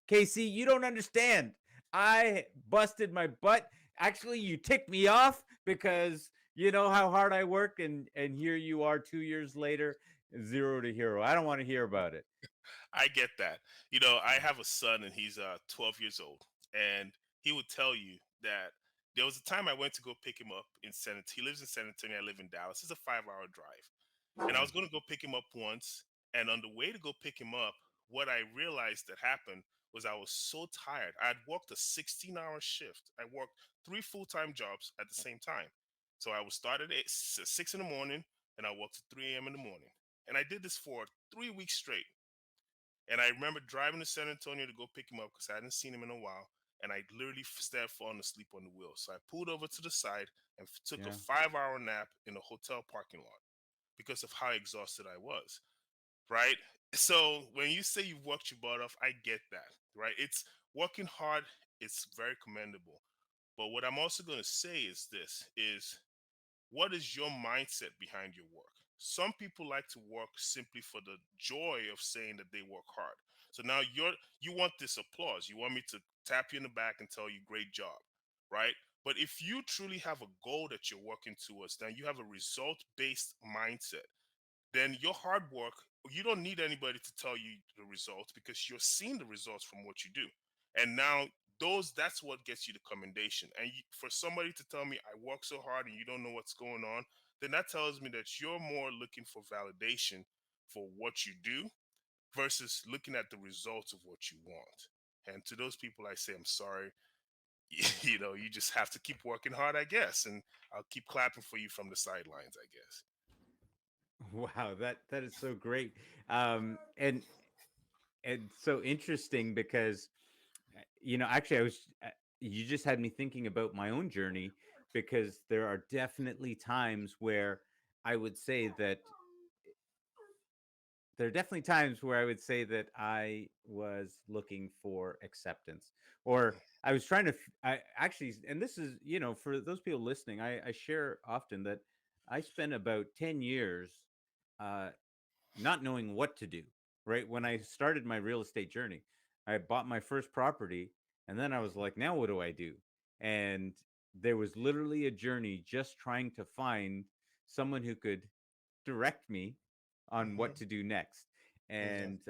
Casey, you don't understand. I busted my butt. Actually, you ticked me off because you know how hard I work, and here you are 2 years later, zero to hero. I don't want to hear about it." I get that. I have a son and he's 12 years old, and he would tell you that there was a time I went to go pick him up in San. He lives in San Antonio. I live in Dallas. It's a 5-hour drive, and I Yeah, was going to go pick him up once. And on the way to go pick him up, what I realized that happened was I was so tired. I had worked a 16-hour shift. I worked three full-time jobs at the same time. So I would start at 6 in the morning, and I worked at 3 a.m. in the morning. And I did this for 3 weeks straight. And I remember driving to San Antonio to go pick him up because I hadn't seen him in a while. And I literally started falling asleep on the wheel. So I pulled over to the side and took a yeah, 5-hour nap in a hotel parking lot because of how exhausted I was. Right. So when you say you've worked your butt off, I get that. Right. It's working hard. It's very commendable. But what I'm also going to say is this is what is your mindset behind your work? Some people like to work simply for the joy of saying that they work hard. So now you want this applause. You want me to tap you in the back and tell you great job, right? But if you truly have a goal that you're working towards, then you have a result based mindset, then your hard work, you don't need anybody to tell you the results because you're seeing the results from what you do. And now that's what gets you the commendation. And for somebody to tell me I work so hard and you don't know what's going on, then that tells me that you're more looking for validation for what you do versus looking at the results of what you want. And to those people, I say, I'm sorry. You just have to keep working hard, I guess. And I'll keep clapping for you from the sidelines, I guess. wow, that is so great, and so interesting because actually, you just had me thinking about my own journey because there are definitely times where I would say that there are definitely times where I would say that I was looking for acceptance, or I was trying to. I actually, and this is, for those people listening, I share often that I spent about 10 years uh, not knowing what to do. Right when I started my real estate journey, I bought my first property, and then I was like, now what do I do? And there was literally a journey just trying to find someone who could direct me on what Hmm. to do next. Okay. And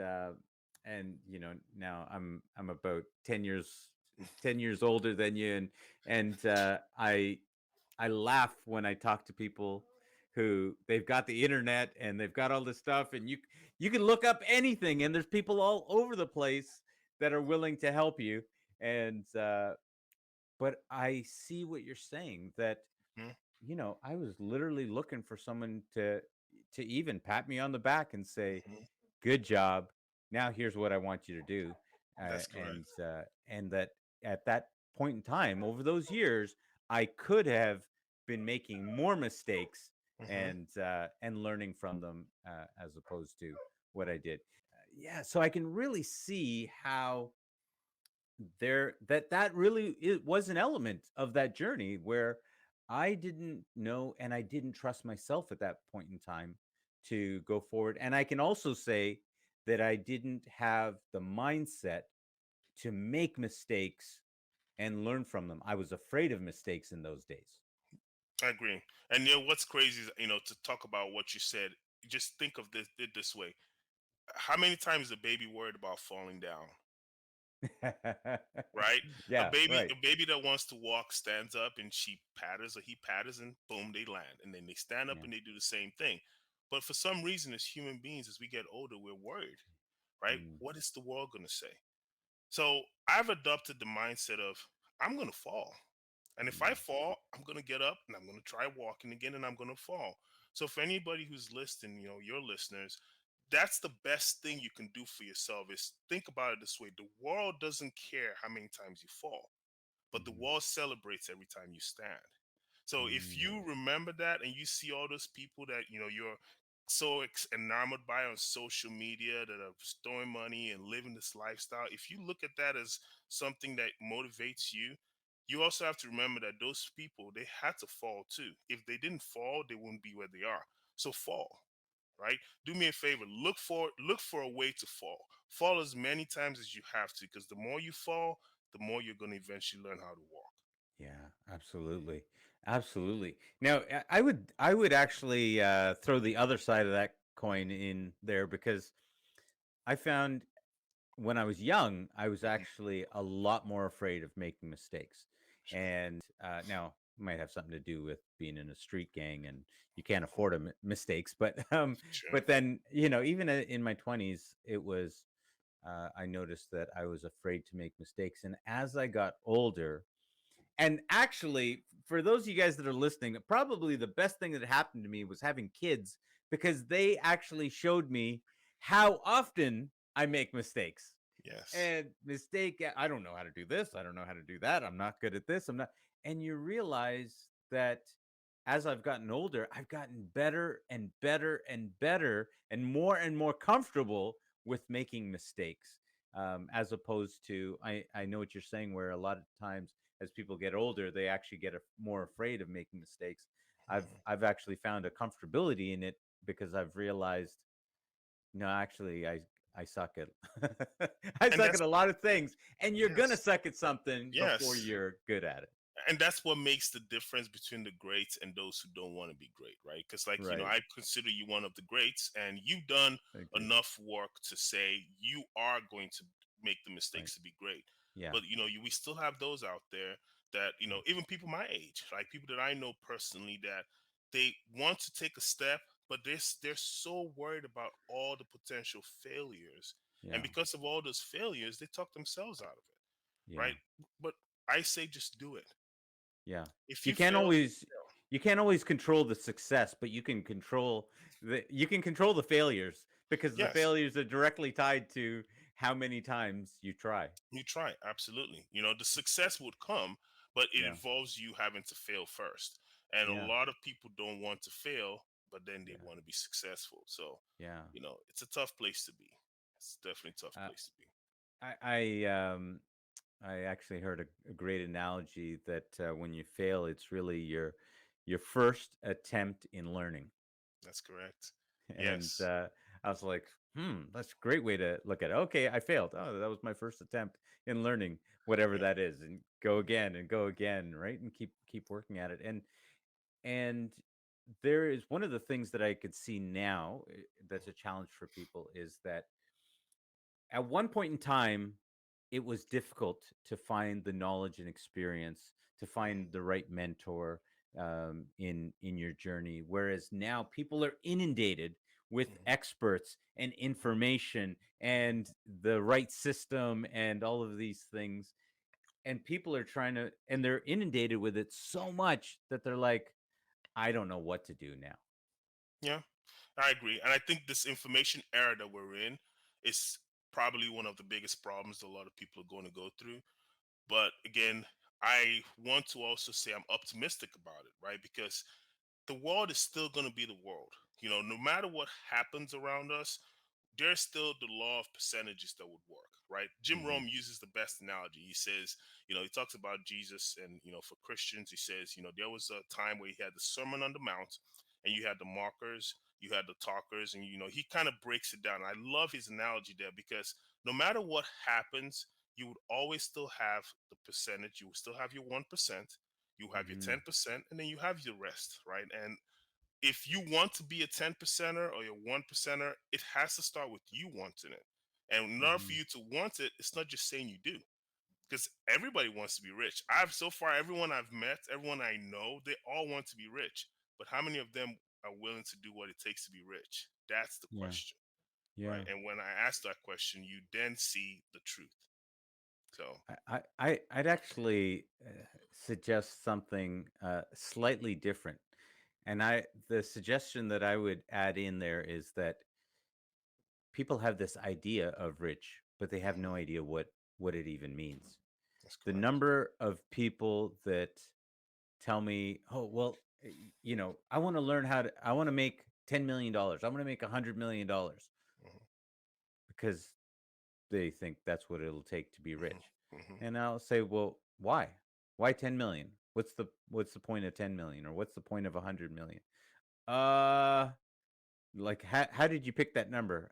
now I'm about 10 years older than you, and I laugh when I talk to people who they've got the internet and they've got all this stuff, and you can look up anything, and there's people all over the place that are willing to help you. And but I see what you're saying, that I was literally looking for someone to even pat me on the back and say, Hmm. "Good job. Now here's what I want you to do." That's And correct. and that at that point in time, over those years, I could have been making more mistakes Hmm. and learning from them, as opposed to what I did. Yeah, so I can really see how that really it was an element of that journey where I didn't know and I didn't trust myself at that point in time to go forward. And I can also say that I didn't have the mindset to make mistakes and learn from them. I was afraid of mistakes in those days. I agree. And what's crazy is, to talk about what you said, just think of this way. How many times is a baby worried about falling down? Right? A Yeah, baby, right. a baby that wants to walk stands up and she patters or he patters and boom, they land. And then they stand up Yeah. and they do the same thing. But for some reason, as human beings, as we get older, we're worried, right? Mm, What is the world going to say? So I've adopted the mindset of I'm going to fall. And if I mm, fall, I'm going to get up and I'm going to try walking again and I'm going to fall. So for anybody who's listening, your listeners, that's the best thing you can do for yourself is think about it this way. The world doesn't care how many times you fall, but the mhm, world celebrates every time you stand. So if mm. you remember that and you see all those people that you're so enamored by on social media that are storing money and living this lifestyle, if you look at that as something that motivates you, you also have to remember that those people, they had to fall too. If they didn't fall, they wouldn't be where they are. So fall, right? Do me a favor, look for a way to fall. Fall as many times as you have to, because the more you fall, the more you're going to eventually learn how to walk. Yeah, absolutely. Absolutely. Now, I would actually throw the other side of that coin in there because I found when I was young, I was Mhm. actually a lot more afraid of making mistakes. Sure. And now it might have something to do with being in a street gang and you can't Mhm. afford mistakes. But Sure. but then even in my 20s, it was I noticed that I was afraid to make mistakes. And as I got older, and actually, for those of you guys that are listening, probably the best thing that happened to me was having kids because they actually showed me how often I make mistakes Yes. and I don't know how to do this, I don't know how to do that, I'm not good at this, I'm not. And you realize that as I've gotten older, I've gotten better and better and better and more comfortable with making mistakes, as opposed to I know what you're saying, where a lot of times as people get older they actually get more afraid of making mistakes. i've Mhm. i've actually found a comfortability in it because I've realized, no, actually, I suck at I And suck at that's a lot of things, and you're gonna yes, suck at something before yes. you're good at it. And that's what makes the difference between the greats and those who don't want to be great, right? Because like Right. I consider you one of the greats and you've done Thank you. enough work to say you are going to make the Right. mistakes to be great. Yeah. But we still have those out there that even people my age, like people that I know personally, that they want to take a step, but they're so worried about all the potential failures, and Yeah. because of all those failures they talk themselves out of it, Yeah. right? But I say just do it. Yeah. If You you can't fail, you always fail. you can't always control the success, but you can control the failures because the Yes, failures are directly tied to how many times you try. you try. Absolutely. The success would come, but it Yeah. involves you having to fail first. And a Yeah. lot of people don't want to fail, but then they Yeah. want to be successful. So, Yeah. it's a tough place to be. It's definitely a tough Uh, place to be. I actually heard a great analogy that when you fail, it's really your first attempt in learning. That's correct. And Yes. I was like, that's a great way to look at it. Okay, I failed. Oh, that was my first attempt in learning whatever Yeah. that is, and go again, right? And keep working at it. And there is one of the things that I could see now, that's a challenge for people, is that at one point in time, it was difficult to find the knowledge and experience, to find the right mentor in your journey. Whereas now, people are inundated with Mhm. experts and information and the right system and all of these things. And people are and they're inundated with it so much that they're like, I don't know what to do now. Yeah, I agree. And I think this information era that we're in is probably one of the biggest problems that a lot of people are going to go through. But again, I want to also say I'm optimistic about it, right? Because the world is still going to be the world. No matter what happens around us, there's still the law of percentages that would work, right? Jim Hmm. Rome uses the best analogy. He says, he talks about Jesus, and for Christians, he says, there was a time where he had the Sermon on the Mount, and you had the markers, you had the talkers, and he kind of breaks it down. I love his analogy there because no matter what happens, you would always still have the percentage. You would still have your 1%. You have your Hmm. 10%, and then you have your rest, right? And if you want to be a 10 percenter or your 1 percenter, it has to start with you wanting it. And in order for Hmm. you to want it, it's not just saying you do, because everybody wants to be rich. I've so far, everyone I've met, everyone I know, they all want to be rich. But how many of them are willing to do what it takes to be rich? That's the Yeah. question, right? Yeah. And when I ask that question, you then see the truth. So, I'd actually suggest something slightly different. And the suggestion that I would add in there is that people have this idea of rich, but they have no mhm, idea what it even means. that's The correct. number of people that tell me, "Oh, well, I want to learn I want to make $10 million. I want to make $100 million," Hmm. because they think that's what it'll take to be Hmm. rich. Hmm. And I'll say, "Well, why? Why 10 million? What's the point of 10 million, or what's the point of 100 million?" Uh, like how did you pick that number?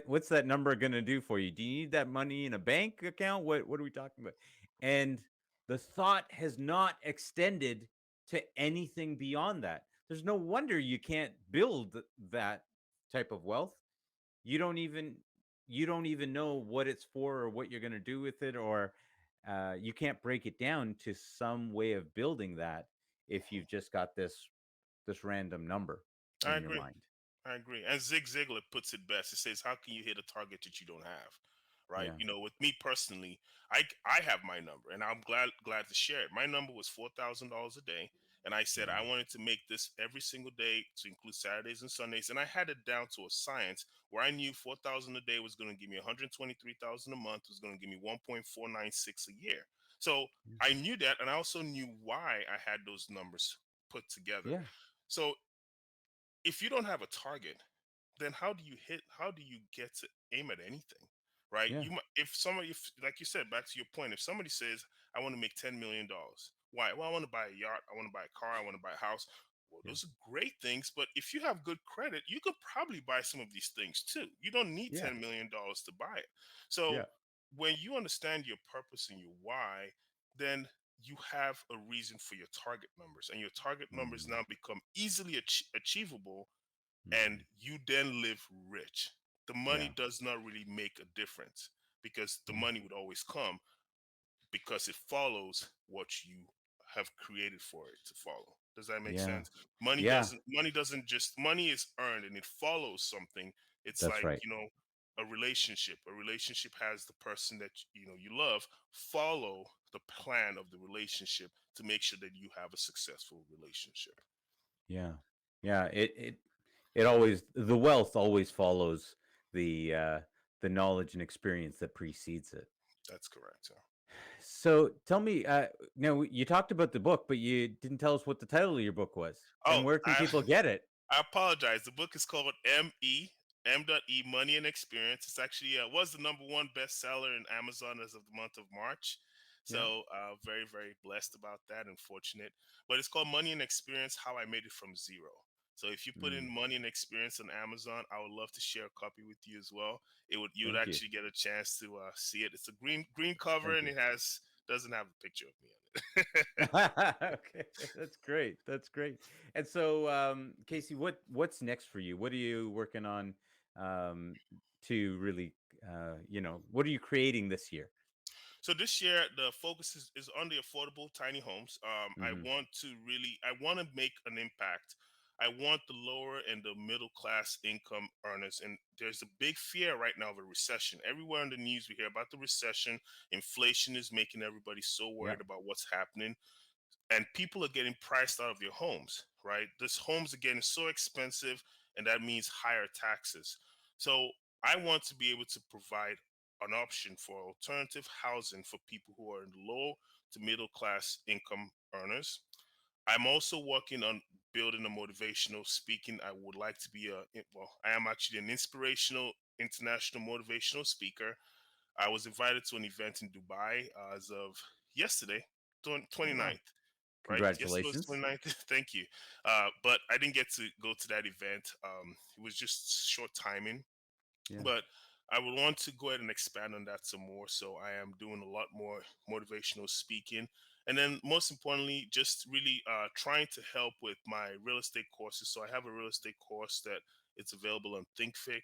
What's that number gonna do for you? Do you need that money in a bank account? What are we talking about? And the thought has not extended to anything beyond that. There's no wonder you can't build that type of wealth. You don't even you don't even know what it's for or what you're gonna do with it, or you can't break it down to some way of building that if you've just got this random number I in your agree. mind. I agree. And Zig Ziglar puts it best. It says, "How can you hit a target that you don't have?" Right? Yeah. With me personally, I have my number, and I'm glad to share it. My number was $4,000 a day, and I said I Mhm. wanted to make this every single day to include Saturdays and Sundays, and I had it down to a science where I knew 4,000 a day was going to give me 123,000 a month, was going to give me 1.496 a year. So I knew that, and I also knew why I had those numbers put together. Yeah. So if you don't have a target, then how do you get to aim at anything, right? Yeah. You might, if somebody, if like you said, back to your point, if somebody says, "I want to make $10 million," why? Well, I want to buy a yacht, I want to buy a car, I want to buy a house. Well, Yeah. those are great things, but if you have good credit, you could probably buy some of these things too. You don't need Yeah. $10 million to buy it. So Yeah. when you understand your purpose and your why, then you have a reason for your target numbers, and your target numbers Mhm. now become easily achievable, and Mhm. you then live rich. The Yeah. money does not really make a difference, because the Yeah. money would always come, because it follows what you have created for it to follow. Does that make Yeah. sense? Money Yeah. doesn't money doesn't just money is earned, and it follows something. It's That's like, right. a relationship. A relationship has the person that you love follow the plan of the relationship to make sure that you have a successful relationship. Yeah. Yeah. It always the wealth always follows the uh the knowledge and experience that precedes it. That's correct. Yeah. So tell me, now you talked about the book, but you didn't tell us what the title of your book was, Oh, and where can I people get it? I apologize. The book is called M.E. M.E. Money and Experience. It's actually was the number one bestseller in Amazon as of the month of March. Yeah. So very, very blessed about that and fortunate. But it's called Money and Experience: How I Made It from Zero. So if you put in Mm, Money and Experience on Amazon, I would love to share a copy with you as well. You would thank you. actually get a chance to see it. It's a green cover, Thank and you. it has doesn't have a picture of me on it. Okay, that's great. That's great. And so, Casey, what's next for you? What are you working on um, to really, what are you creating this year? So this year, the focus is on the affordable tiny homes. Hmm. I want to make an impact. I want the lower and the middle class income earners. And there's a big fear right now of a recession. Everywhere in the news, we hear about the recession. Inflation is making everybody so Yeah. worried about what's happening, and people are getting priced out of their homes, right? This homes are getting so expensive, and that means higher taxes. So I want to be able to provide an option for alternative housing for people who are in low to middle class income earners. I'm also working on building a motivational speaking. I would like to be I am actually an inspirational international motivational speaker. I was invited to an event in Dubai as of yesterday, Oh, wow. 29th, right? Yesterday was Congratulations. 29th. Thank you. But I didn't get to go to that event. It was just short timing. Yeah. But I would want to go ahead and expand on that some more. So I am doing a lot more motivational speaking. And then most importantly, just really trying to help with my real estate courses. So I have a real estate course that it's available on ThinkFic.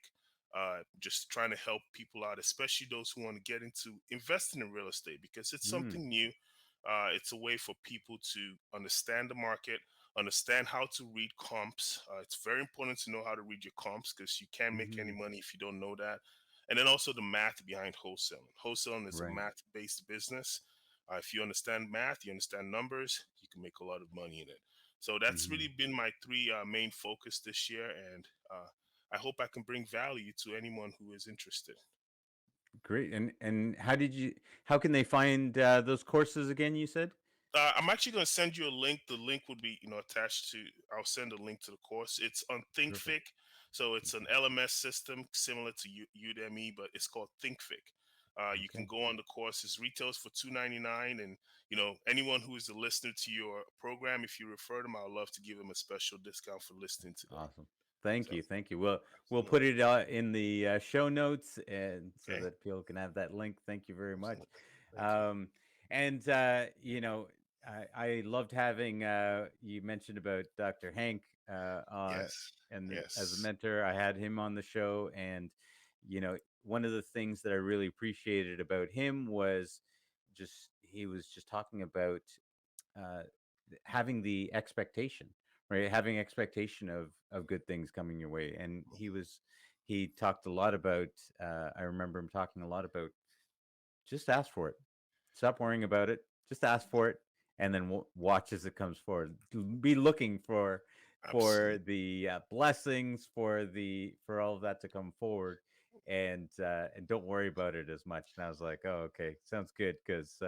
Just trying to help people out, especially those who want to get into investing in real estate, because it's Mm, something new. It's a way for people to understand the market, understand how to read comps. It's very important to know how to read your comps, because you can't make any mhm. money if you don't know that. And then also the math behind wholesaling. Wholesaling is a Right. math based business. If you understand math, you understand numbers, you can make a lot of money in it. So that's Mhm. really been my three main focus this year. And I hope I can bring value to anyone who is interested. Great. And how can they find those courses again, you said? I'm actually going to send you a link. The link would be, attached to. I'll send a link to the course. It's on Perfect. ThinkFic, so it's an Okay. LMS system similar to Udemy, but it's called ThinkFic. You can Okay. go on the course. It retails for $2.99, and anyone who is a listener to your program, if you refer them, I'd love to give them a special discount for listening today. Awesome. Thank So you. Thank you. We'll put absolutely, it in the show notes, and so okay, that people can have that link. Thank you very much. absolutely. Thank you. Um, and I loved having you mentioned about Dr. Hank, Yes, as a yes, mentor. I had him on the show, and you know, one of the things that I really appreciated about him was just he was just talking about uh, having the expectation, right? Having expectation of good things coming your way. And he talked a lot about. I remember him talking a lot about just ask for it. Stop worrying about it. Just ask for it, and then watch as it comes forward. Be looking for absolutely, the blessings, for all of that to come forward, and don't worry about it as much. And I was like, oh, okay, sounds good, because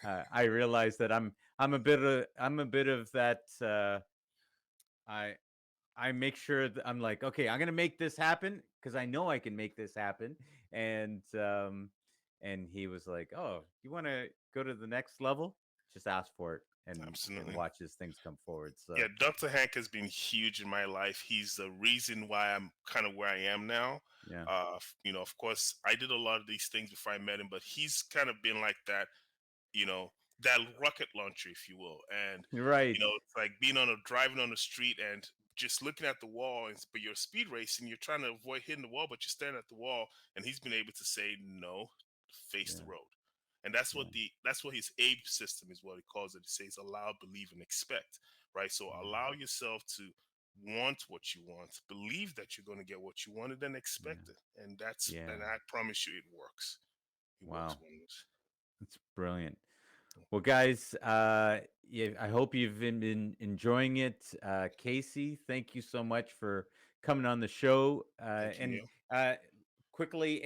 I realize that I'm a bit of that. I I make sure that I'm like, okay, I'm gonna make this happen because I know I can make this happen. And he was like, oh, you want to go to the next level? Just ask for it and absolutely. watch as things come forward. Yeah, So Dr. Hank has been huge in my life. He's the reason why I'm kind of where I am now. yeah, Of course, I did a lot of these things before I met him, but he's kind of been like that, you know, that rocket launcher, if you will. And you're right. it's like being driving on the street and just looking at the wall, but you're speed racing, you're trying to avoid hitting the wall, but you're staring at the wall, and he's been able to say no, face the Yeah, road. And that's what yeah, his ABE system is, what he calls it. He says allow, believe, and expect. Right. So yeah, allow yourself to want what you want, believe that you're going to get what you want, and then yeah, expect it. And yeah. I promise you it works. It works Wow, wonders. that's brilliant. Well, guys, yeah, I hope you've been enjoying it. Casey, thank you so much for coming on the show. Thank you, And Neil. uh, quickly,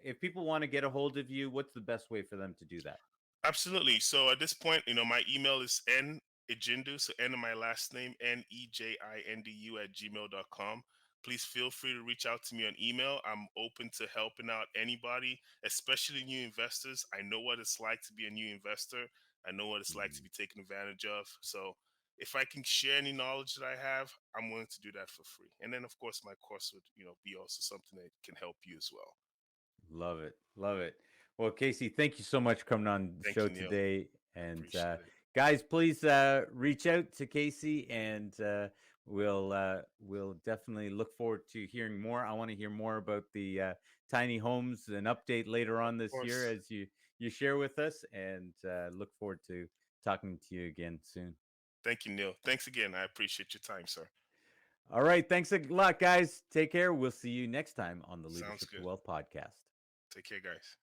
if people want to get a hold of you, what's the best way for them to do that? Absolutely. So at this point, my email is Ejindu, so N of my last name, Nejindu at gmail.com. Please feel free to reach out to me on email. I'm open to helping out anybody, especially new investors. I know what it's like to be a new investor. I know what it's like to Mhm. be taken advantage of. So if I can share any knowledge that I have, I'm willing to do that for free. And then of course my course would, be also something that can help you as well. Love it. Love it. Well, Casey, thank you so much for coming on the Thank show you, Neil. today. I And appreciate it. guys, please reach out to Casey, and we'll definitely look forward to hearing more. I want to hear more about the tiny homes, an update later on Of this year course. as you share with us, and look forward to talking to you again soon. Thank you, Neil. Thanks again. I appreciate your time, sir. All right. Thanks a lot, guys. Take care. We'll see you next time on the Sounds Leadership to good. Wealth podcast. Take care, guys.